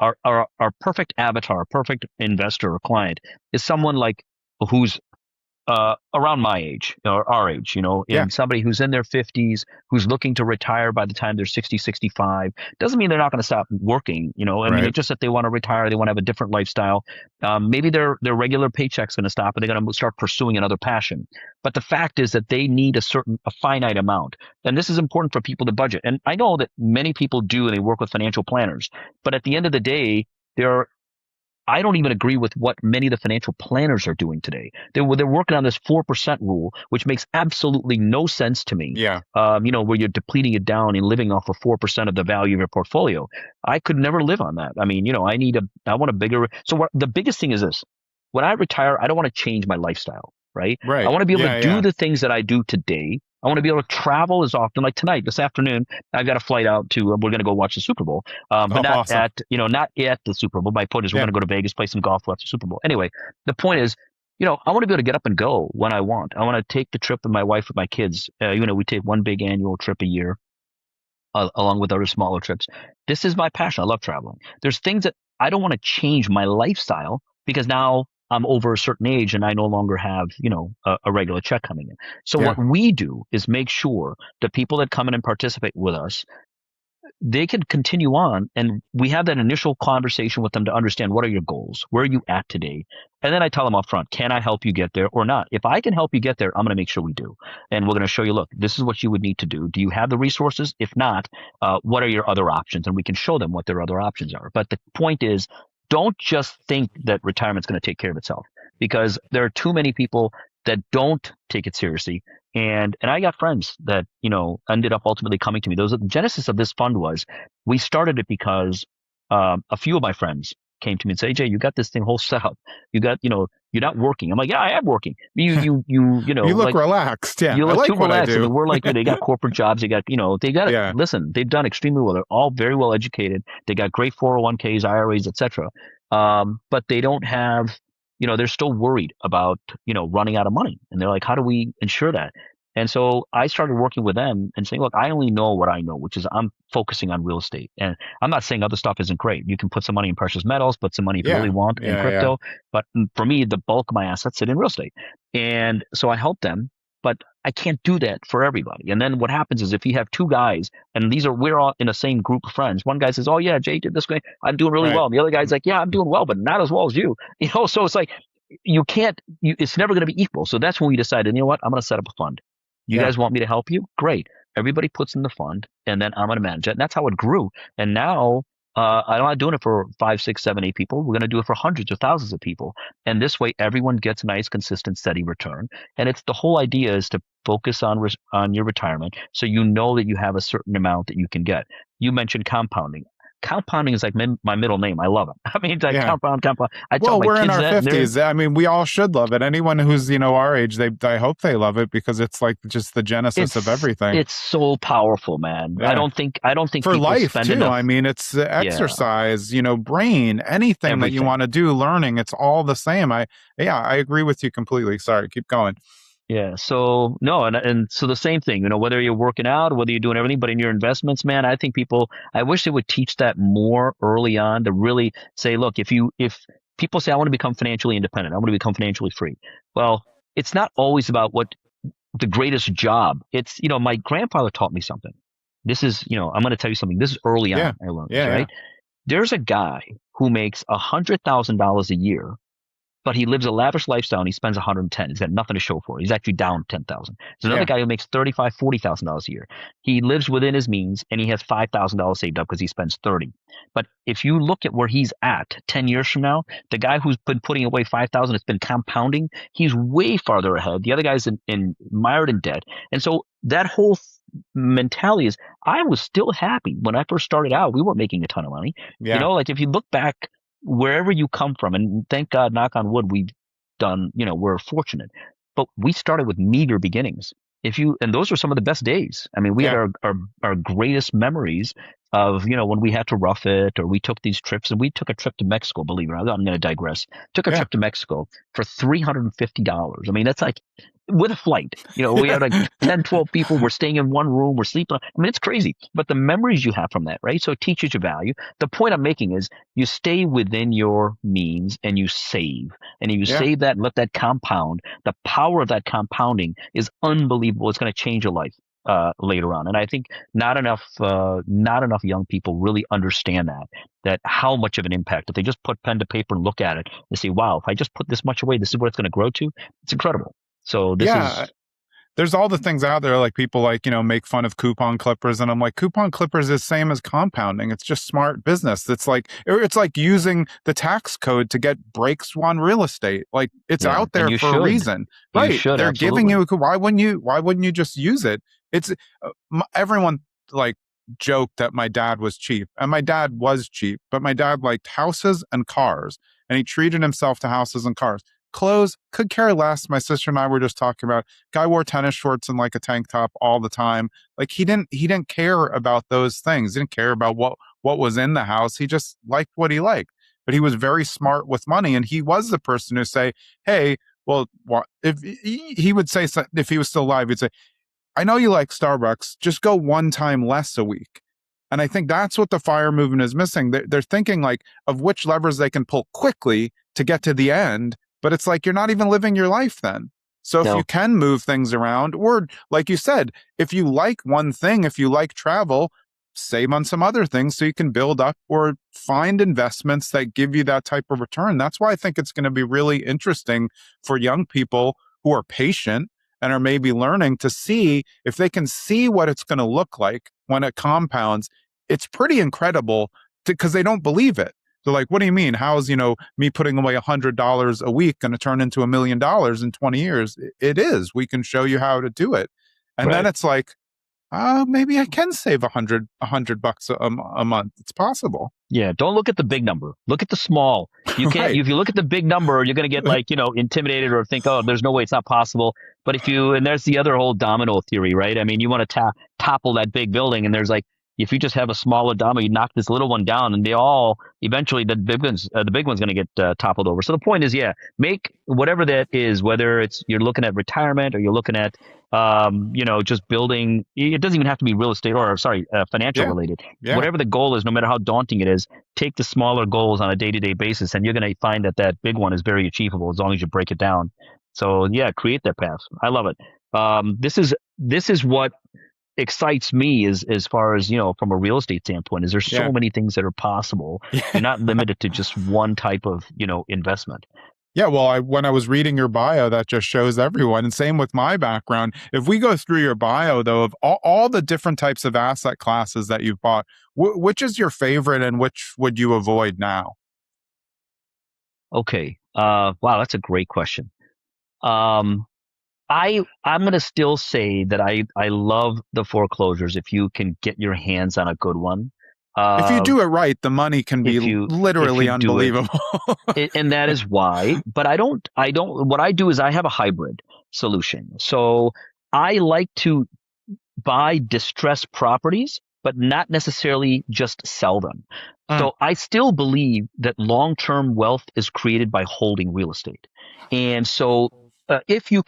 our perfect avatar, perfect investor or client is someone who's around my age or our age, and somebody who's in their 50s, who's looking to retire by the time they're 60, 65, doesn't mean they're not going to stop working. I mean, it's just that they want to retire. They want to have a different lifestyle. Maybe their regular paycheck's going to stop and they're going to start pursuing another passion. But the fact is that they need a finite amount. And this is important for people to budget. And I know that many people do, and they work with financial planners. But at the end of the day, I don't even agree with what many of the financial planners are doing today. They're working on this 4% rule, which makes absolutely no sense to me. Yeah. Where you're depleting it down and living off of 4% of the value of your portfolio. I could never live on that. I mean, I want a bigger. So the biggest thing is this: when I retire, I don't want to change my lifestyle, right? I want to be able to do the things that I do today. I want to be able to travel as often. Like tonight, this afternoon, I've got a flight out to. We're going to go watch the Super Bowl, but not awesome. not at the Super Bowl. My point is, we're going to go to Vegas, play some golf, watch the Super Bowl. Anyway, the point is, I want to be able to get up and go when I want. I want to take the trip with my wife, with my kids. We take one big annual trip a year, along with other smaller trips. This is my passion. I love traveling. There's things that I don't want to change my lifestyle because now I'm over a certain age and I no longer have, a regular check coming in. So what we do is make sure that people that come in and participate with us, they can continue on, and we have that initial conversation with them to understand what are your goals, where are you at today, and then I tell them up front, can I help you get there or not? If I can help you get there, I'm going to make sure we do, and we're going to show you, look, this is what you would need to do. Do you have the resources? If not, what are your other options? And we can show them what their other options are. But the point is, don't just think that retirement's going to take care of itself, because there are too many people that don't take it seriously. And I got friends that, ended up ultimately coming to me. The genesis of this fund was, we started it because a few of my friends came to me and said, hey, Jay, you got this thing whole set up. You got, you're not working. I'm like, yeah, I am working. You look relaxed. Yeah. You look like too relaxed. I do. And we're like, they got corporate jobs. They got, listen, they've done extremely well. They're all very well educated. They got great 401ks, IRAs, etc. But they don't have, they're still worried about, running out of money. And they're like, how do we ensure that? And so I started working with them and saying, look, I only know what I know, which is I'm focusing on real estate. And I'm not saying other stuff isn't great. You can put some money in precious metals, put some money if you really want in crypto. But for me, the bulk of my assets sit in real estate. And so I help them, but I can't do that for everybody. And then what happens is, if you have two guys, and we're all in the same group of friends, one guy says, oh yeah, Jay did this, I'm doing really well. And the other guy's like, yeah, I'm doing well, but not as well as you. So it's like, it's never going to be equal. So that's when we decided, you know what, I'm going to set up a fund. You guys want me to help you? Great. Everybody puts in the fund, and then I'm going to manage it. And that's how it grew. And now I'm not doing it for 5, 6, 7, 8 people. We're going to do it for hundreds or thousands of people. And this way, everyone gets a nice, consistent, steady return. And it's the whole idea is to focus on your retirement, so you know that you have a certain amount that you can get. You mentioned compounding. Compounding is like my middle name. I love it. I mean, it's like compound. We're in our 50s. I mean, we all should love it. Anyone who's, our age, I hope they love it, because it's like just the genesis of everything. It's so powerful, man. Yeah. I don't think for life too. Enough. I mean, it's exercise, brain, anything that you want to do, learning, it's all the same. I agree with you completely. Sorry, keep going. Yeah. So no, and so the same thing, whether you're working out, whether you're doing everything, but in your investments, man, I think I wish they would teach that more early on, to really say, look, if people say, I want to become financially independent, I want to become financially free. Well, it's not always about what the greatest job. It's, my grandfather taught me something. This is, I'm going to tell you something. This is early on. I learned this, right? There's a guy who makes $100,000 a year, but he lives a lavish lifestyle and he spends 110. He's got nothing to show for it. He's actually down 10,000. There's another guy who makes $35,000, $40,000 a year. He lives within his means and he has $5,000 saved up because he spends 30. But if you look at where he's at 10 years from now, the guy who's been putting away 5,000, it's been compounding, he's way farther ahead. The other guy's mired in debt. And so that whole mentality is, I was still happy when I first started out. We weren't making a ton of money. Like if you look back, wherever you come from, and thank God, knock on wood, we've done, we're fortunate, but we started with meager beginnings. And those were some of the best days. I mean, we had our greatest memories of, when we had to rough it, or we took these trips, and we took a trip to Mexico, believe it or not. I'm going to digress. Took a trip to Mexico for $350. I mean, that's like with a flight. We had like 10, 12 people. We're staying in one room. We're sleeping. I mean, it's crazy. But the memories you have from that, right? So it teaches you value. The point I'm making is you stay within your means and you save. And if you save that and let that compound, the power of that compounding is unbelievable. It's going to change your life later on. And I think not enough young people really understand that how much of an impact. If they just put pen to paper and look at it, they say, wow, if I just put this much away, this is what it's going to grow to. It's incredible. So this is. There's all the things out there, like people like, make fun of coupon clippers. And I'm like, coupon clippers is same as compounding. It's just smart business. It's like using the tax code to get breaks on real estate. Like it's out there for a reason. Right. They're giving you, why wouldn't you just use it? It's everyone like joked that my dad was cheap, and my dad was cheap, but my dad liked houses and cars, and he treated himself to houses and cars. Clothes, could care less. My sister and I were just talking about, guy wore tennis shorts and like a tank top all the time. Like he didn't care about those things. He didn't care about what was in the house. He just liked what he liked. But he was very smart with money, and he was the person who say, hey, well, if he would say, if he was still alive, he'd say, I know you like Starbucks, just go one time less a week. And I think that's what the FIRE movement is missing. They're thinking like of which levers they can pull quickly to get to the end. But it's like, you're not even living your life then. So if you can move things around, or like you said, if you like one thing, if you like travel, save on some other things so you can build up or find investments that give you that type of return. That's why I think it's going to be really interesting for young people who are patient and are maybe learning to see if they can see what it's going to look like when it compounds. It's pretty incredible because they don't believe it. They're like, what do you mean? How is, me putting away $100 a week going to turn into $1 million in 20 years? It is. We can show you how to do it. And then it's like, maybe I can save $100 a month. It's possible. Yeah. Don't look at the big number. Look at the small. You can't, if you look at the big number, you're going to get like, intimidated or think, oh, there's no way it's not possible. But and there's the other whole domino theory, right? I mean, you want to topple that big building, and there's like, if you just have a smaller domino, you knock this little one down, and they all eventually the big one's going to get toppled over. So the point is, make whatever that is, whether it's you're looking at retirement or you're looking at just building. It doesn't even have to be real estate or financial related. Yeah. Whatever the goal is, no matter how daunting it is, take the smaller goals on a day-to-day basis, and you're going to find that big one is very achievable as long as you break it down. So create that path. I love it. This is what excites me as far as from a real estate standpoint, is there's so many things that are possible. You're not limited to just one type of investment. Yeah, well, when I was reading your bio, that just shows everyone. And same with my background. If we go through your bio, though, of all the different types of asset classes that you've bought, which is your favorite and which would you avoid now? Okay. Wow, that's a great question. I'm going to still say that I love the foreclosures if you can get your hands on a good one. If you do it right, the money can be literally unbelievable. And that is why. But what I do is I have a hybrid solution. So I like to buy distressed properties, but not necessarily just sell them. So I still believe that long-term wealth is created by holding real estate. And so if you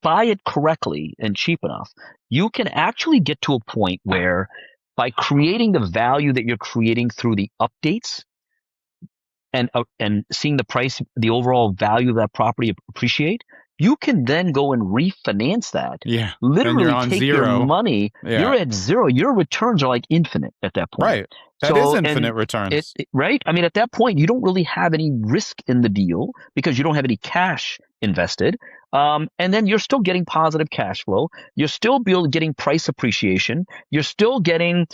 buy it correctly and cheap enough, you can actually get to a point where by creating the value that you're creating through the updates and seeing the overall value of that property appreciate, you can then go and refinance that. Yeah. Literally take your money. Yeah. You're at zero. Your returns are like infinite at that point. Right. That is infinite returns. Right? I mean, at that point, you don't really have any risk in the deal because you don't have any cash invested. And then you're still getting positive cash flow. You're still getting price appreciation. You're still getting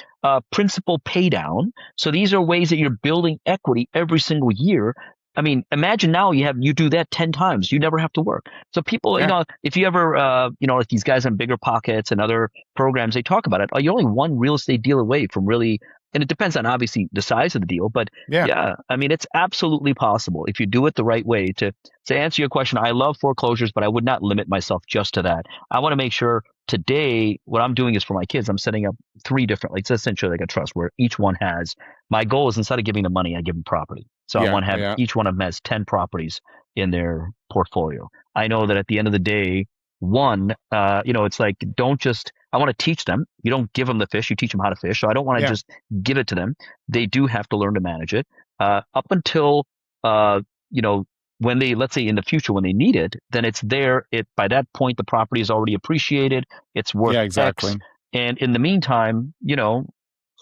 principal pay down. So these are ways that you're building equity every single year. I mean, imagine now you do that 10 times. You never have to work. So people, if you ever, like these guys on Bigger Pockets and other programs, they talk about it. You're only one real estate deal away from really, and it depends on obviously the size of the deal, but I mean, it's absolutely possible if you do it the right way. To answer your question, I love foreclosures, but I would not limit myself just to that. I want to make sure today what I'm doing is for my kids, I'm setting up 3 different, like it's essentially like a trust where each one has, my goal is instead of giving them money, I give them property. So I want to have each one of them has 10 properties in their portfolio. I know that at the end of the day, it's like, I want to teach them. You don't give them the fish, you teach them how to fish. So I don't want to just give it to them. They do have to learn to manage it. Up until, when let's say in the future, when they need it, then it's there. By that point, the property is already appreciated. It's worth exactly. X. And in the meantime,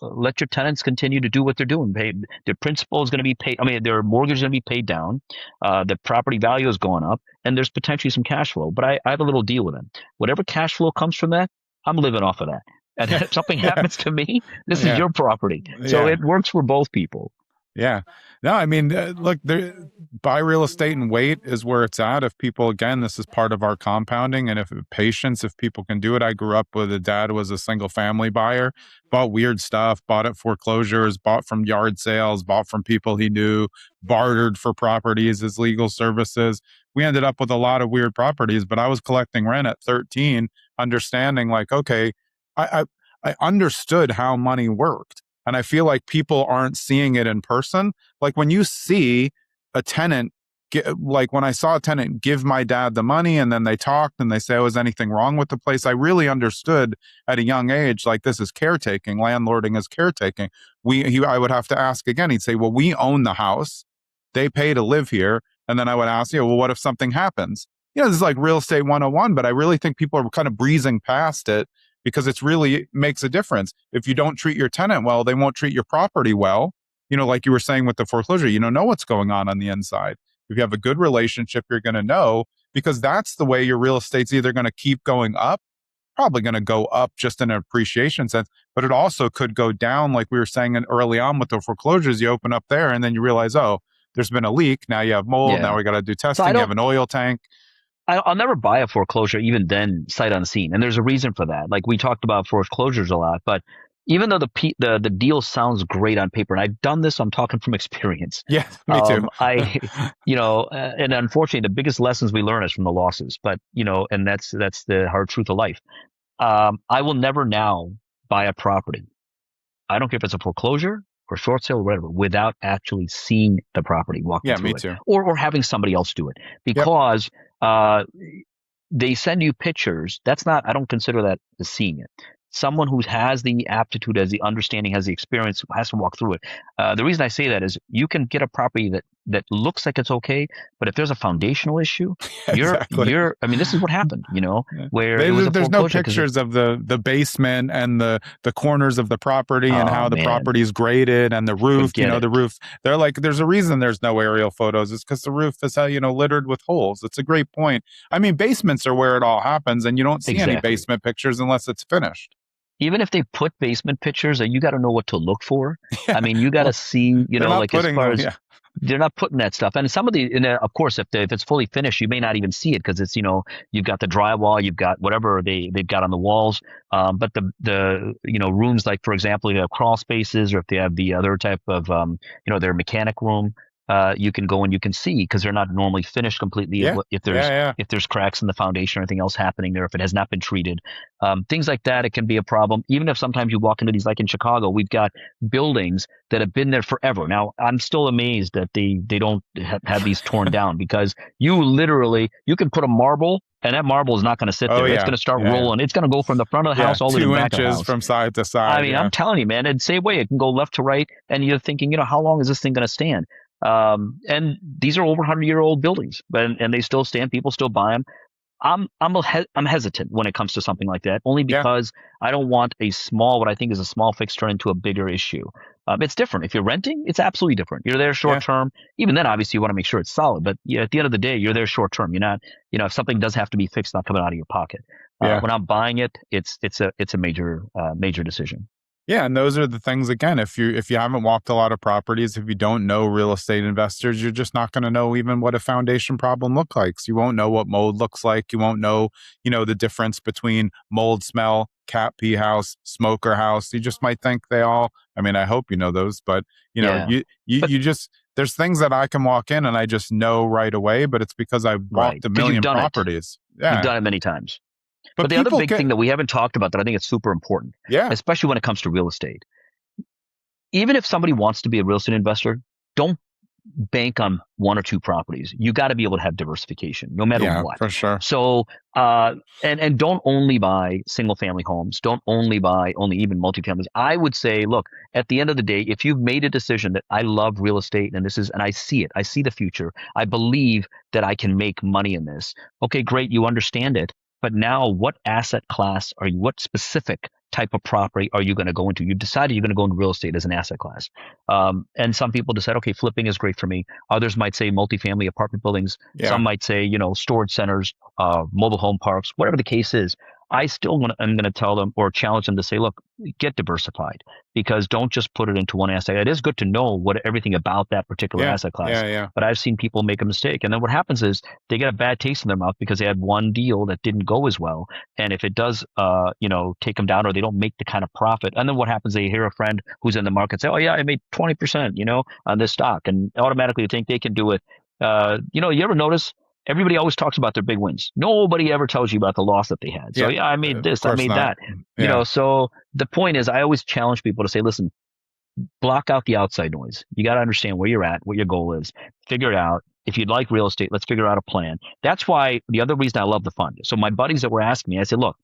let your tenants continue to do what they're doing. Their principal is going to be paid. I mean, their mortgage is going to be paid down. The property value is going up, and there's potentially some cash flow. But I have a little deal with them. Whatever cash flow comes from that, I'm living off of that. And if something happens to me, this is your property. So it works for both people. Yeah. No, I mean, look, buy real estate and wait is where it's at. If people, again, this is part of our compounding, and if patience, if people can do it. I grew up with a dad who was a single family buyer, bought weird stuff, bought at foreclosures, bought from yard sales, bought from people he knew, bartered for properties as legal services. We ended up with a lot of weird properties, but I was collecting rent at 13, understanding like, okay, I understood how money worked. And I feel like people aren't seeing it in person. Like when you see a tenant, like when I saw a tenant give my dad the money and then they talked and they say, oh, is anything wrong with the place? I really understood at a young age, like this is caretaking, landlording is caretaking. I would have to ask again. He'd say, well, we own the house. They pay to live here. And then I would ask, well, what if something happens? This is like real estate 101, but I really think people are kind of breezing past it, because it's really makes a difference. If you don't treat your tenant well, they won't treat your property well. Like you were saying with the foreclosure, you don't know what's going on the inside. If you have a good relationship, you're going to know, because that's the way your real estate's either going to keep going up, probably going to go up just in an appreciation sense, but it also could go down, like we were saying early on with the foreclosures. You open up there and then you realize, oh, there's been a leak. Now you have mold. Now we got to do testing. You have an oil tank. I'll never buy a foreclosure, even then, sight unseen. And there's a reason for that. Like we talked about foreclosures a lot, but even though the deal sounds great on paper, and I've done this, I'm talking from experience. Yeah, me too. And unfortunately, the biggest lessons we learn is from the losses. But and that's the hard truth of life. I will never now buy a property. I don't care if it's a foreclosure or short sale or whatever, without actually seeing the property, walking through it, too. or having somebody else do it, because they send you pictures. I don't consider that as seeing it. Someone who has the aptitude, has the understanding, has the experience, has to walk through it. The reason I say that is you can get a property that looks like it's okay, but if there's a foundational issue, I mean, this is what happened, where there's no pictures of the basement and the corners of the property and how the property is graded and the roof, the roof. They're like, there's a reason there's no aerial photos. It's because the roof is, littered with holes. It's a great point. I mean, basements are where it all happens, and you don't see any basement pictures unless it's finished. Even if they put basement pictures, you got to know what to look for. I mean, you got to see, like as far as they're not putting that stuff. And some of of course, if it's fully finished, you may not even see it because it's, you've got the drywall, you've got whatever they've got on the walls. But the rooms, like, for example, you have crawl spaces, or if they have the other type of, their mechanic room, you can go and you can see, because they're not normally finished completely. If there's cracks in the foundation or anything else happening there, if it has not been treated, things like that, it can be a problem. Even if sometimes you walk into these, like in Chicago, we've got buildings that have been there forever. Now, I'm still amazed that they don't have these torn down, because you can put a marble, and that marble is not going to sit there. It's going to start rolling. It's going to go from the front of the house all the way to the back of the house. 2 inches from side to side. I mean, I'm telling you, man, and same way, it can go left to right, and you're thinking, how long is this thing going to stand? And these are over 100-year-old buildings, and they still stand. People still buy them. I'm hesitant when it comes to something like that, only because I don't want what I think is a small fix turn into a bigger issue. It's different. If you're renting, it's absolutely different. You're there short term. Even then, obviously, you want to make sure it's solid. But at the end of the day, you're there short term. You're not, if something does have to be fixed, not coming out of your pocket. When I'm buying it, it's a major decision. Yeah, and those are the things, again, if you haven't walked a lot of properties, if you don't know real estate investors, you're just not going to know even what a foundation problem looks like. So you won't know what mold looks like. You won't know, the difference between mold smell, cat pee house, smoker house. You just might think they all, I mean, I hope you know those, but you just, there's things that I can walk in and I just know right away, but it's because I've walked a million properties. Yeah. You've done it many times. But the other big thing that we haven't talked about that I think is super important, especially when it comes to real estate, even if somebody wants to be a real estate investor, don't bank on one or two properties. You got to be able to have diversification no matter what. For sure. So, and don't only buy single family homes. Don't only buy even multifamilies. I would say, look, at the end of the day, if you've made a decision that I love real estate and I see it, I see the future, I believe that I can make money in this. Okay, great. You understand it. But now what asset class what specific type of property are you going to go into? You've decided you're going to go into real estate as an asset class. And some people decide, okay, flipping is great for me. Others might say multifamily apartment buildings. Yeah. Some might say, storage centers, mobile home parks, whatever the case is. I still am going to tell them or challenge them to say, look, get diversified, because don't just put it into one asset. It is good to know everything about that particular asset class. But I've seen people make a mistake. And then what happens is they get a bad taste in their mouth because they had one deal that didn't go as well. And if it does, take them down, or they don't make the kind of profit. And then what happens, they hear a friend who's in the market say, oh yeah, I made 20%, on this stock. And automatically think they can do it. You ever notice everybody always talks about their big wins. Nobody ever tells you about the loss that they had. So I made this, I made that. So the point is, I always challenge people to say, listen, block out the outside noise. You got to understand where you're at, what your goal is, figure it out. If you'd like real estate, let's figure out a plan. That's why the other reason I love the fund. So my buddies that were asking me, I said, look,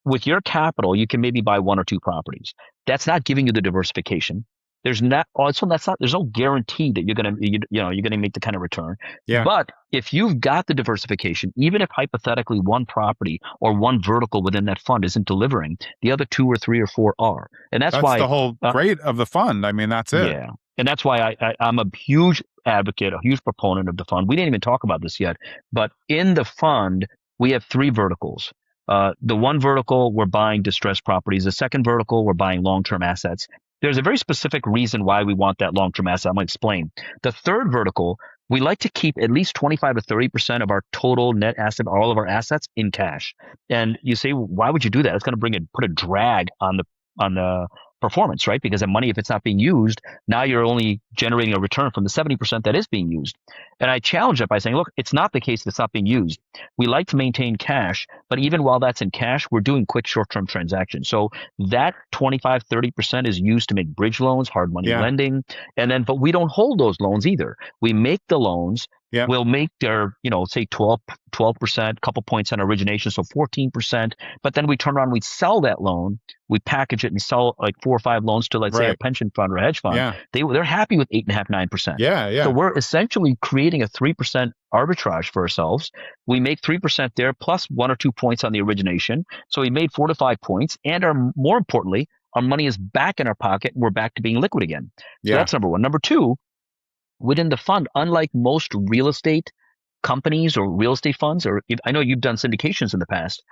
with your capital, you can maybe buy one or two properties. That's not giving you the diversification. There's not also there's no guarantee that you're gonna make the kind of return. Yeah. But if you've got the diversification, even if hypothetically one property or one vertical within that fund isn't delivering, the other two or three or four are. And that's why the whole great of the fund. I mean, that's it. Yeah. And that's why I'm a huge advocate, a huge proponent of the fund. We didn't even talk about this yet, but in the fund, we have three verticals. The one vertical, we're buying distressed properties. The second vertical, we're buying long-term assets. There's a very specific reason why we want that long-term asset. I'm going to explain. The third vertical, we like to keep at least 25 to 30% of our total net asset, all of our assets, in cash. And you say, well, why would you do that? It's going to put a drag on the performance, right? Because the money, if it's not being used, now you're only generating a return from the 70% that is being used. And I challenge it by saying, look, it's not the case that it's not being used. We like to maintain cash, but even while that's in cash, we're doing quick short-term transactions. So that 25, 30% is used to make bridge loans, hard money lending. But we don't hold those loans either. We make the loans. Yeah. We'll make their, say 12%, couple points on origination, so 14%. But then we turn around, we sell that loan, we package it and sell like 4 or 5 loans to, let's say, a pension fund or a hedge fund. Yeah. They're happy with 8.5%, 9%. Yeah. So we're essentially creating a 3% arbitrage for ourselves. We make 3% there plus 1 or 2 points on the origination. So we made 4 to 5 points, and more importantly, our money is back in our pocket. And we're back to being liquid again. So that's number one. Number two, within the fund, unlike most real estate companies or real estate funds, I know you've done syndications in the past,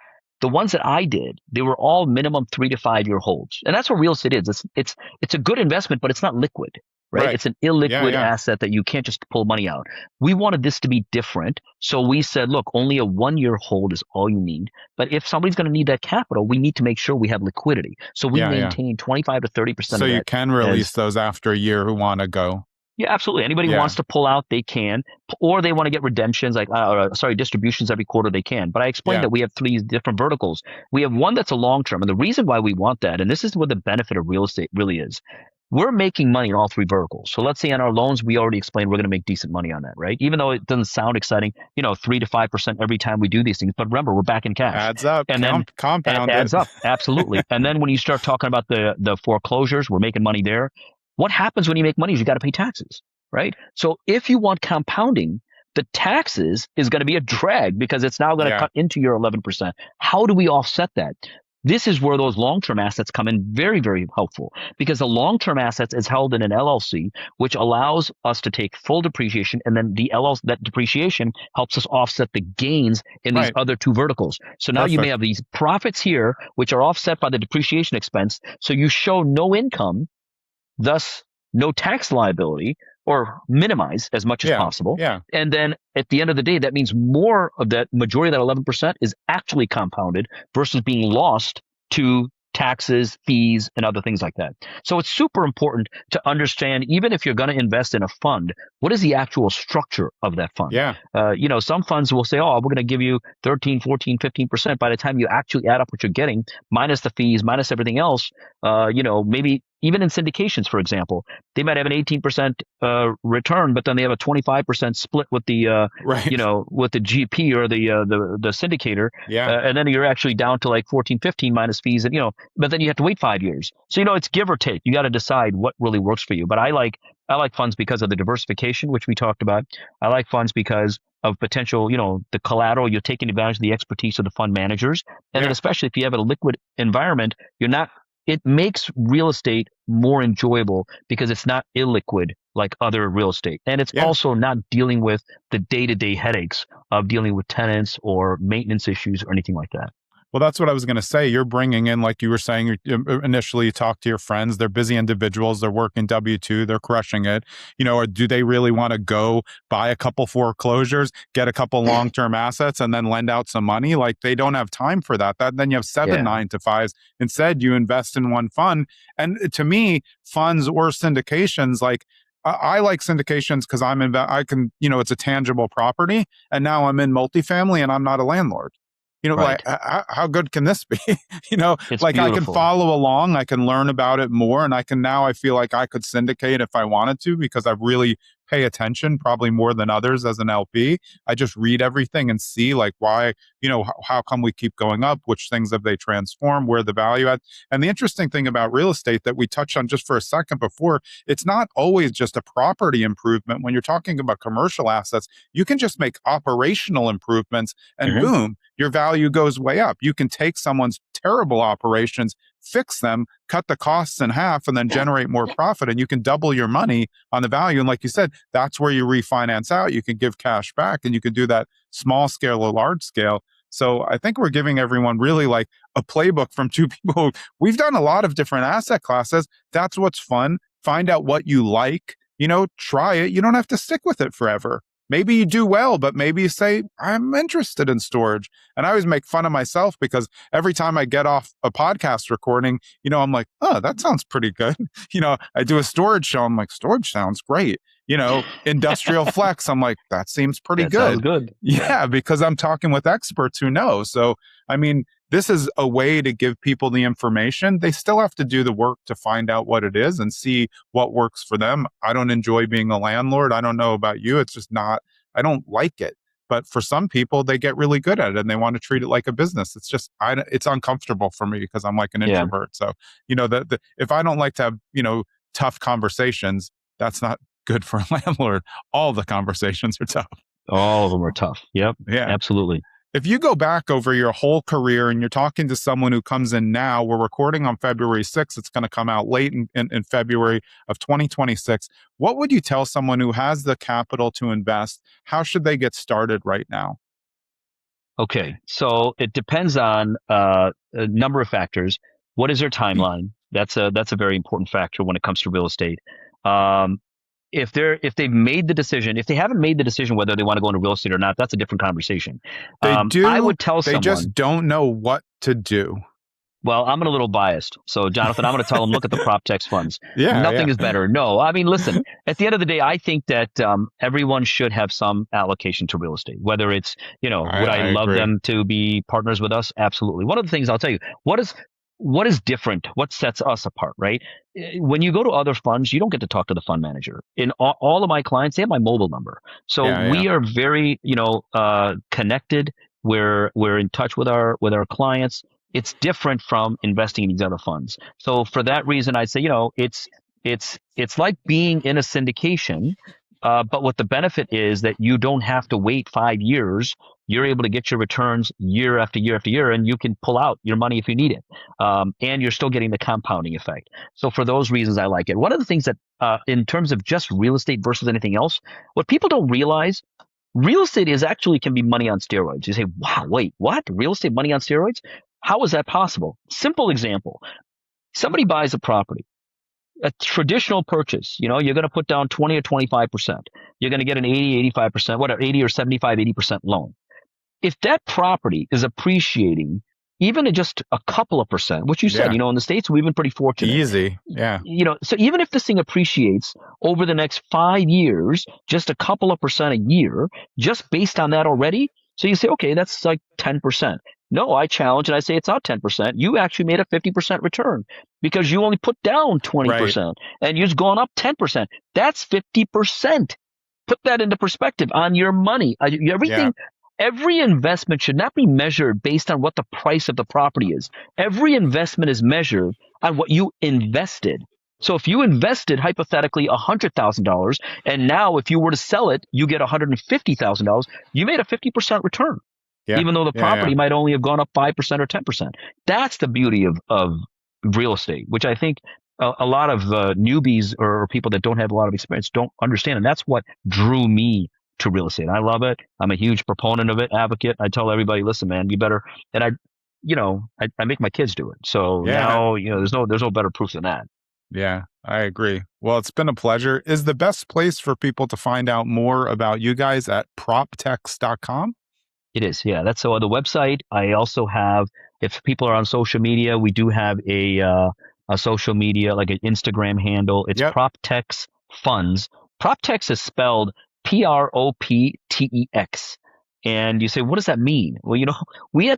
the ones that I did, they were all minimum 3 to 5 year holds. And that's what real estate is. It's a good investment, but it's not liquid, right? It's an illiquid asset that you can't just pull money out. We wanted this to be different. So we said, look, only a 1 year hold is all you need. But if somebody's going to need that capital, we need to make sure we have liquidity. So we maintain 25 to 30% so you can release those after a year who want to go. Yeah, absolutely. Anybody who wants to pull out, they can, or they want to get redemptions, distributions every quarter, they can. But I explained that we have 3 different verticals. We have one that's a long-term, and the reason why we want that, and this is what the benefit of real estate really is, we're making money in all 3 verticals. So let's say on our loans, we already explained we're going to make decent money on that, right? Even though it doesn't sound exciting, 3 to 5% every time we do these things. But remember, we're back in cash. Adds up. And then compounded. Adds up. Absolutely. And then when you start talking about the foreclosures, we're making money there. What happens when you make money is you got to pay taxes, right? So if you want compounding, the taxes is going to be a drag because it's now going to cut into your 11%. How do we offset that? This is where those long-term assets come in very, very helpful, because the long-term assets is held in an LLC, which allows us to take full depreciation, and then that depreciation helps us offset the gains in these other 2 verticals. So now you may have these profits here, which are offset by the depreciation expense. So you show no income, thus no tax liability, or minimize as much as possible. Yeah. And then at the end of the day, that means more of that majority of that 11% is actually compounded versus being lost to taxes, fees, and other things like that. So it's super important to understand, even if you're going to invest in a fund, what is the actual structure of that fund? Yeah. Some funds will say, we're going to give you 13, 14, 15%. By the time you actually add up what you're getting, minus the fees, minus everything else, maybe even in syndications, for example, they might have an 18% return, but then they have a 25% split with the Right. with the GP or the syndicator, Yeah. and then you're actually down to like 14, 15 minus fees, and but then you have to wait 5 years. So it's give or take. You got to decide what really works for you. But I like funds because of the diversification, which we talked about. I like funds because of potential, the collateral. You're taking advantage of the expertise of the fund managers, and then especially if you have a liquid environment, it makes real estate more enjoyable because it's not illiquid like other real estate. And it's also not dealing with the day-to-day headaches of dealing with tenants or maintenance issues or anything like that. Well, that's what I was going to say. You're bringing in, like you were saying initially, you talk to your friends. They're busy individuals. They're working W-2. They're crushing it. Or do they really want to go buy a couple foreclosures, get a couple long-term assets, and then lend out some money? Like, they don't have time for that. Then you have 7 9-to-5s. Instead, you invest in one fund. And to me, funds or syndications, like, I like syndications because I can, it's a tangible property. And now I'm in multifamily and I'm not a landlord. Right. Like, how good can this be? It's like, beautiful. I can follow along, I can learn about it more, and I feel like I could syndicate if I wanted to, because I really pay attention, probably more than others as an LP. I just read everything and see, like, why, how come we keep going up? Which things have they transformed? Where the value at? And the interesting thing about real estate that we touched on just for a second before, it's not always just a property improvement. When you're talking about commercial assets, you can just make operational improvements and boom, your value goes way up. You can take someone's terrible operations, fix them, cut the costs in half, and then generate more profit, and you can double your money on the value. And like you said, that's where you refinance out. You can give cash back, and you can do that small scale or large scale. So I think we're giving everyone really like a playbook from two people. We've done a lot of different asset classes. That's what's fun. Find out what you like, try it. You don't have to stick with it forever. Maybe you do well, but maybe you say, I'm interested in storage. And I always make fun of myself because every time I get off a podcast recording, I'm like, oh, that sounds pretty good. I do a storage show. I'm like, storage sounds great. Industrial flex. I'm like, that seems pretty good. Sounds good. Yeah, because I'm talking with experts who know. So, I mean, this is a way to give people the information. They still have to do the work to find out what it is and see what works for them. I don't enjoy being a landlord. I don't know about you. It's just not, I don't like it. But for some people, they get really good at it and they want to treat it like a business. It's just, it's uncomfortable for me because I'm like an introvert. So, if I don't like to have, tough conversations, that's not good for a landlord. All the conversations are tough. All of them are tough. Yep. Yeah. Absolutely. If you go back over your whole career and you're talking to someone who comes in now, we're recording on February 6th. It's going to come out late in February of 2026. What would you tell someone who has the capital to invest? How should they get started right now? Okay. So it depends on a number of factors. What is their timeline? That's a very important factor when it comes to real estate. If they've made the decision, if they haven't made the decision whether they want to go into real estate or not, that's a different conversation. They do. I would tell someone. They just don't know what to do. Well, I'm a little biased. So, Jonathan, I'm going to tell them, look at the Proptex funds. Nothing is better. No, I mean, listen, at the end of the day, I think that everyone should have some allocation to real estate, whether it's, would I love them to be partners with us? Absolutely. One of the things I'll tell you, what is different? What sets us apart, right? When you go to other funds, you don't get to talk to the fund manager. In all of my clients, they have my mobile number. So we are very, connected. We're in touch with our clients. It's different from investing in these other funds. So for that reason, I'd say, it's like being in a syndication, but what the benefit is that you don't have to wait 5 years. You're able to get your returns year after year after year, and you can pull out your money if you need it. And you're still getting the compounding effect. So for those reasons, I like it. One of the things that, in terms of just real estate versus anything else, what people don't realize, real estate can be money on steroids. You say, wow, wait, what? Real estate money on steroids? How is that possible? Simple example. Somebody buys a property. A traditional purchase, you're going to put down 20 or 25%. You're going to get an 80, 85%, whatever, 80 or 75, 80% loan. If that property is appreciating even at just a couple of percent, which you said, in the States, we've been pretty fortunate. Easy. Yeah. So even if this thing appreciates over the next 5 years, just a couple of percent a year, just based on that already. So you say, okay, that's like 10%. No, I challenge and I say it's not 10%. You actually made a 50% return. because you only put down 20% and you've gone up 10%. That's 50%. Put that into perspective on your money. Every investment should not be measured based on what the price of the property is. Every investment is measured on what you invested. So if you invested hypothetically $100,000, and now if you were to sell it, you get $150,000, you made a 50% return. Yeah. Even though the property might only have gone up 5% or 10%. That's the beauty of real estate, which I think a lot of newbies or people that don't have a lot of experience don't understand. And that's what drew me to real estate. I love it. I'm a huge proponent of it, advocate. I tell everybody, listen, man, you better. And I make my kids do it. So now, there's no better proof than that. Yeah, I agree. Well, it's been a pleasure. Is the best place for people to find out more about you guys at proptex.com? It is. Yeah, that's the website. I also have, if people are on social media, we do have a social media, like an Instagram handle. It's Proptex Funds. Proptex is spelled Proptex. And you say, what does that mean? Well, we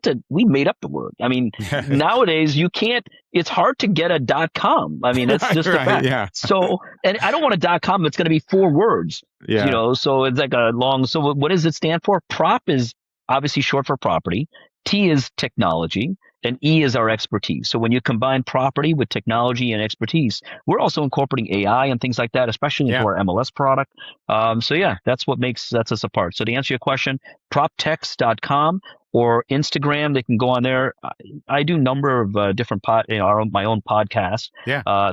made up the word. I mean, nowadays you can't, it's hard to get a .com. I mean, that's just a fact. Yeah. So, and I don't want a .com that's going to be 4 words, so it's like a long, so what does it stand for? Prop is obviously short for property. T is technology. And E is our expertise. So when you combine property with technology and expertise, we're also incorporating AI and things like that, especially into our MLS product. That's what sets us apart. So to answer your question, proptex.com or Instagram, they can go on there. I do a number of different my own podcast,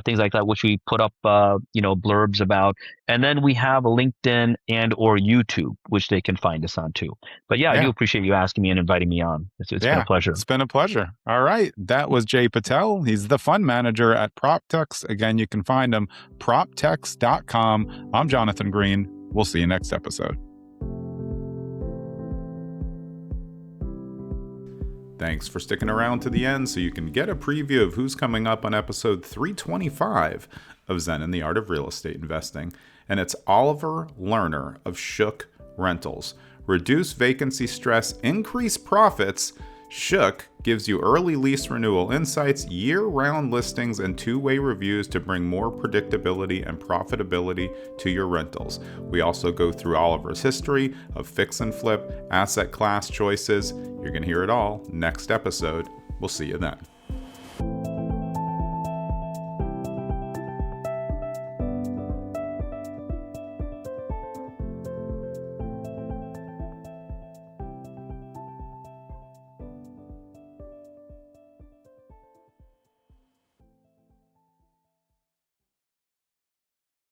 things like that, which we put up, blurbs about. And then we have a LinkedIn and or YouTube, which they can find us on too. But I do appreciate you asking me and inviting me on. It's been a pleasure. It's been a pleasure. All right. That was Jay Patel. He's the fund manager at Proptex. Again, you can find him proptex.com. I'm Jonathan Greene. We'll see you next episode. Thanks for sticking around to the end so you can get a preview of who's coming up on episode 325 of Zen and the Art of Real Estate Investing. And it's Oliver Lerner of Shook Rentals. Reduce vacancy stress, increase profits. Shook gives you early lease renewal insights, year-round listings, and 2-way reviews to bring more predictability and profitability to your rentals. We also go through Oliver's history of fix and flip, asset class choices. You're going to hear it all next episode. We'll see you then.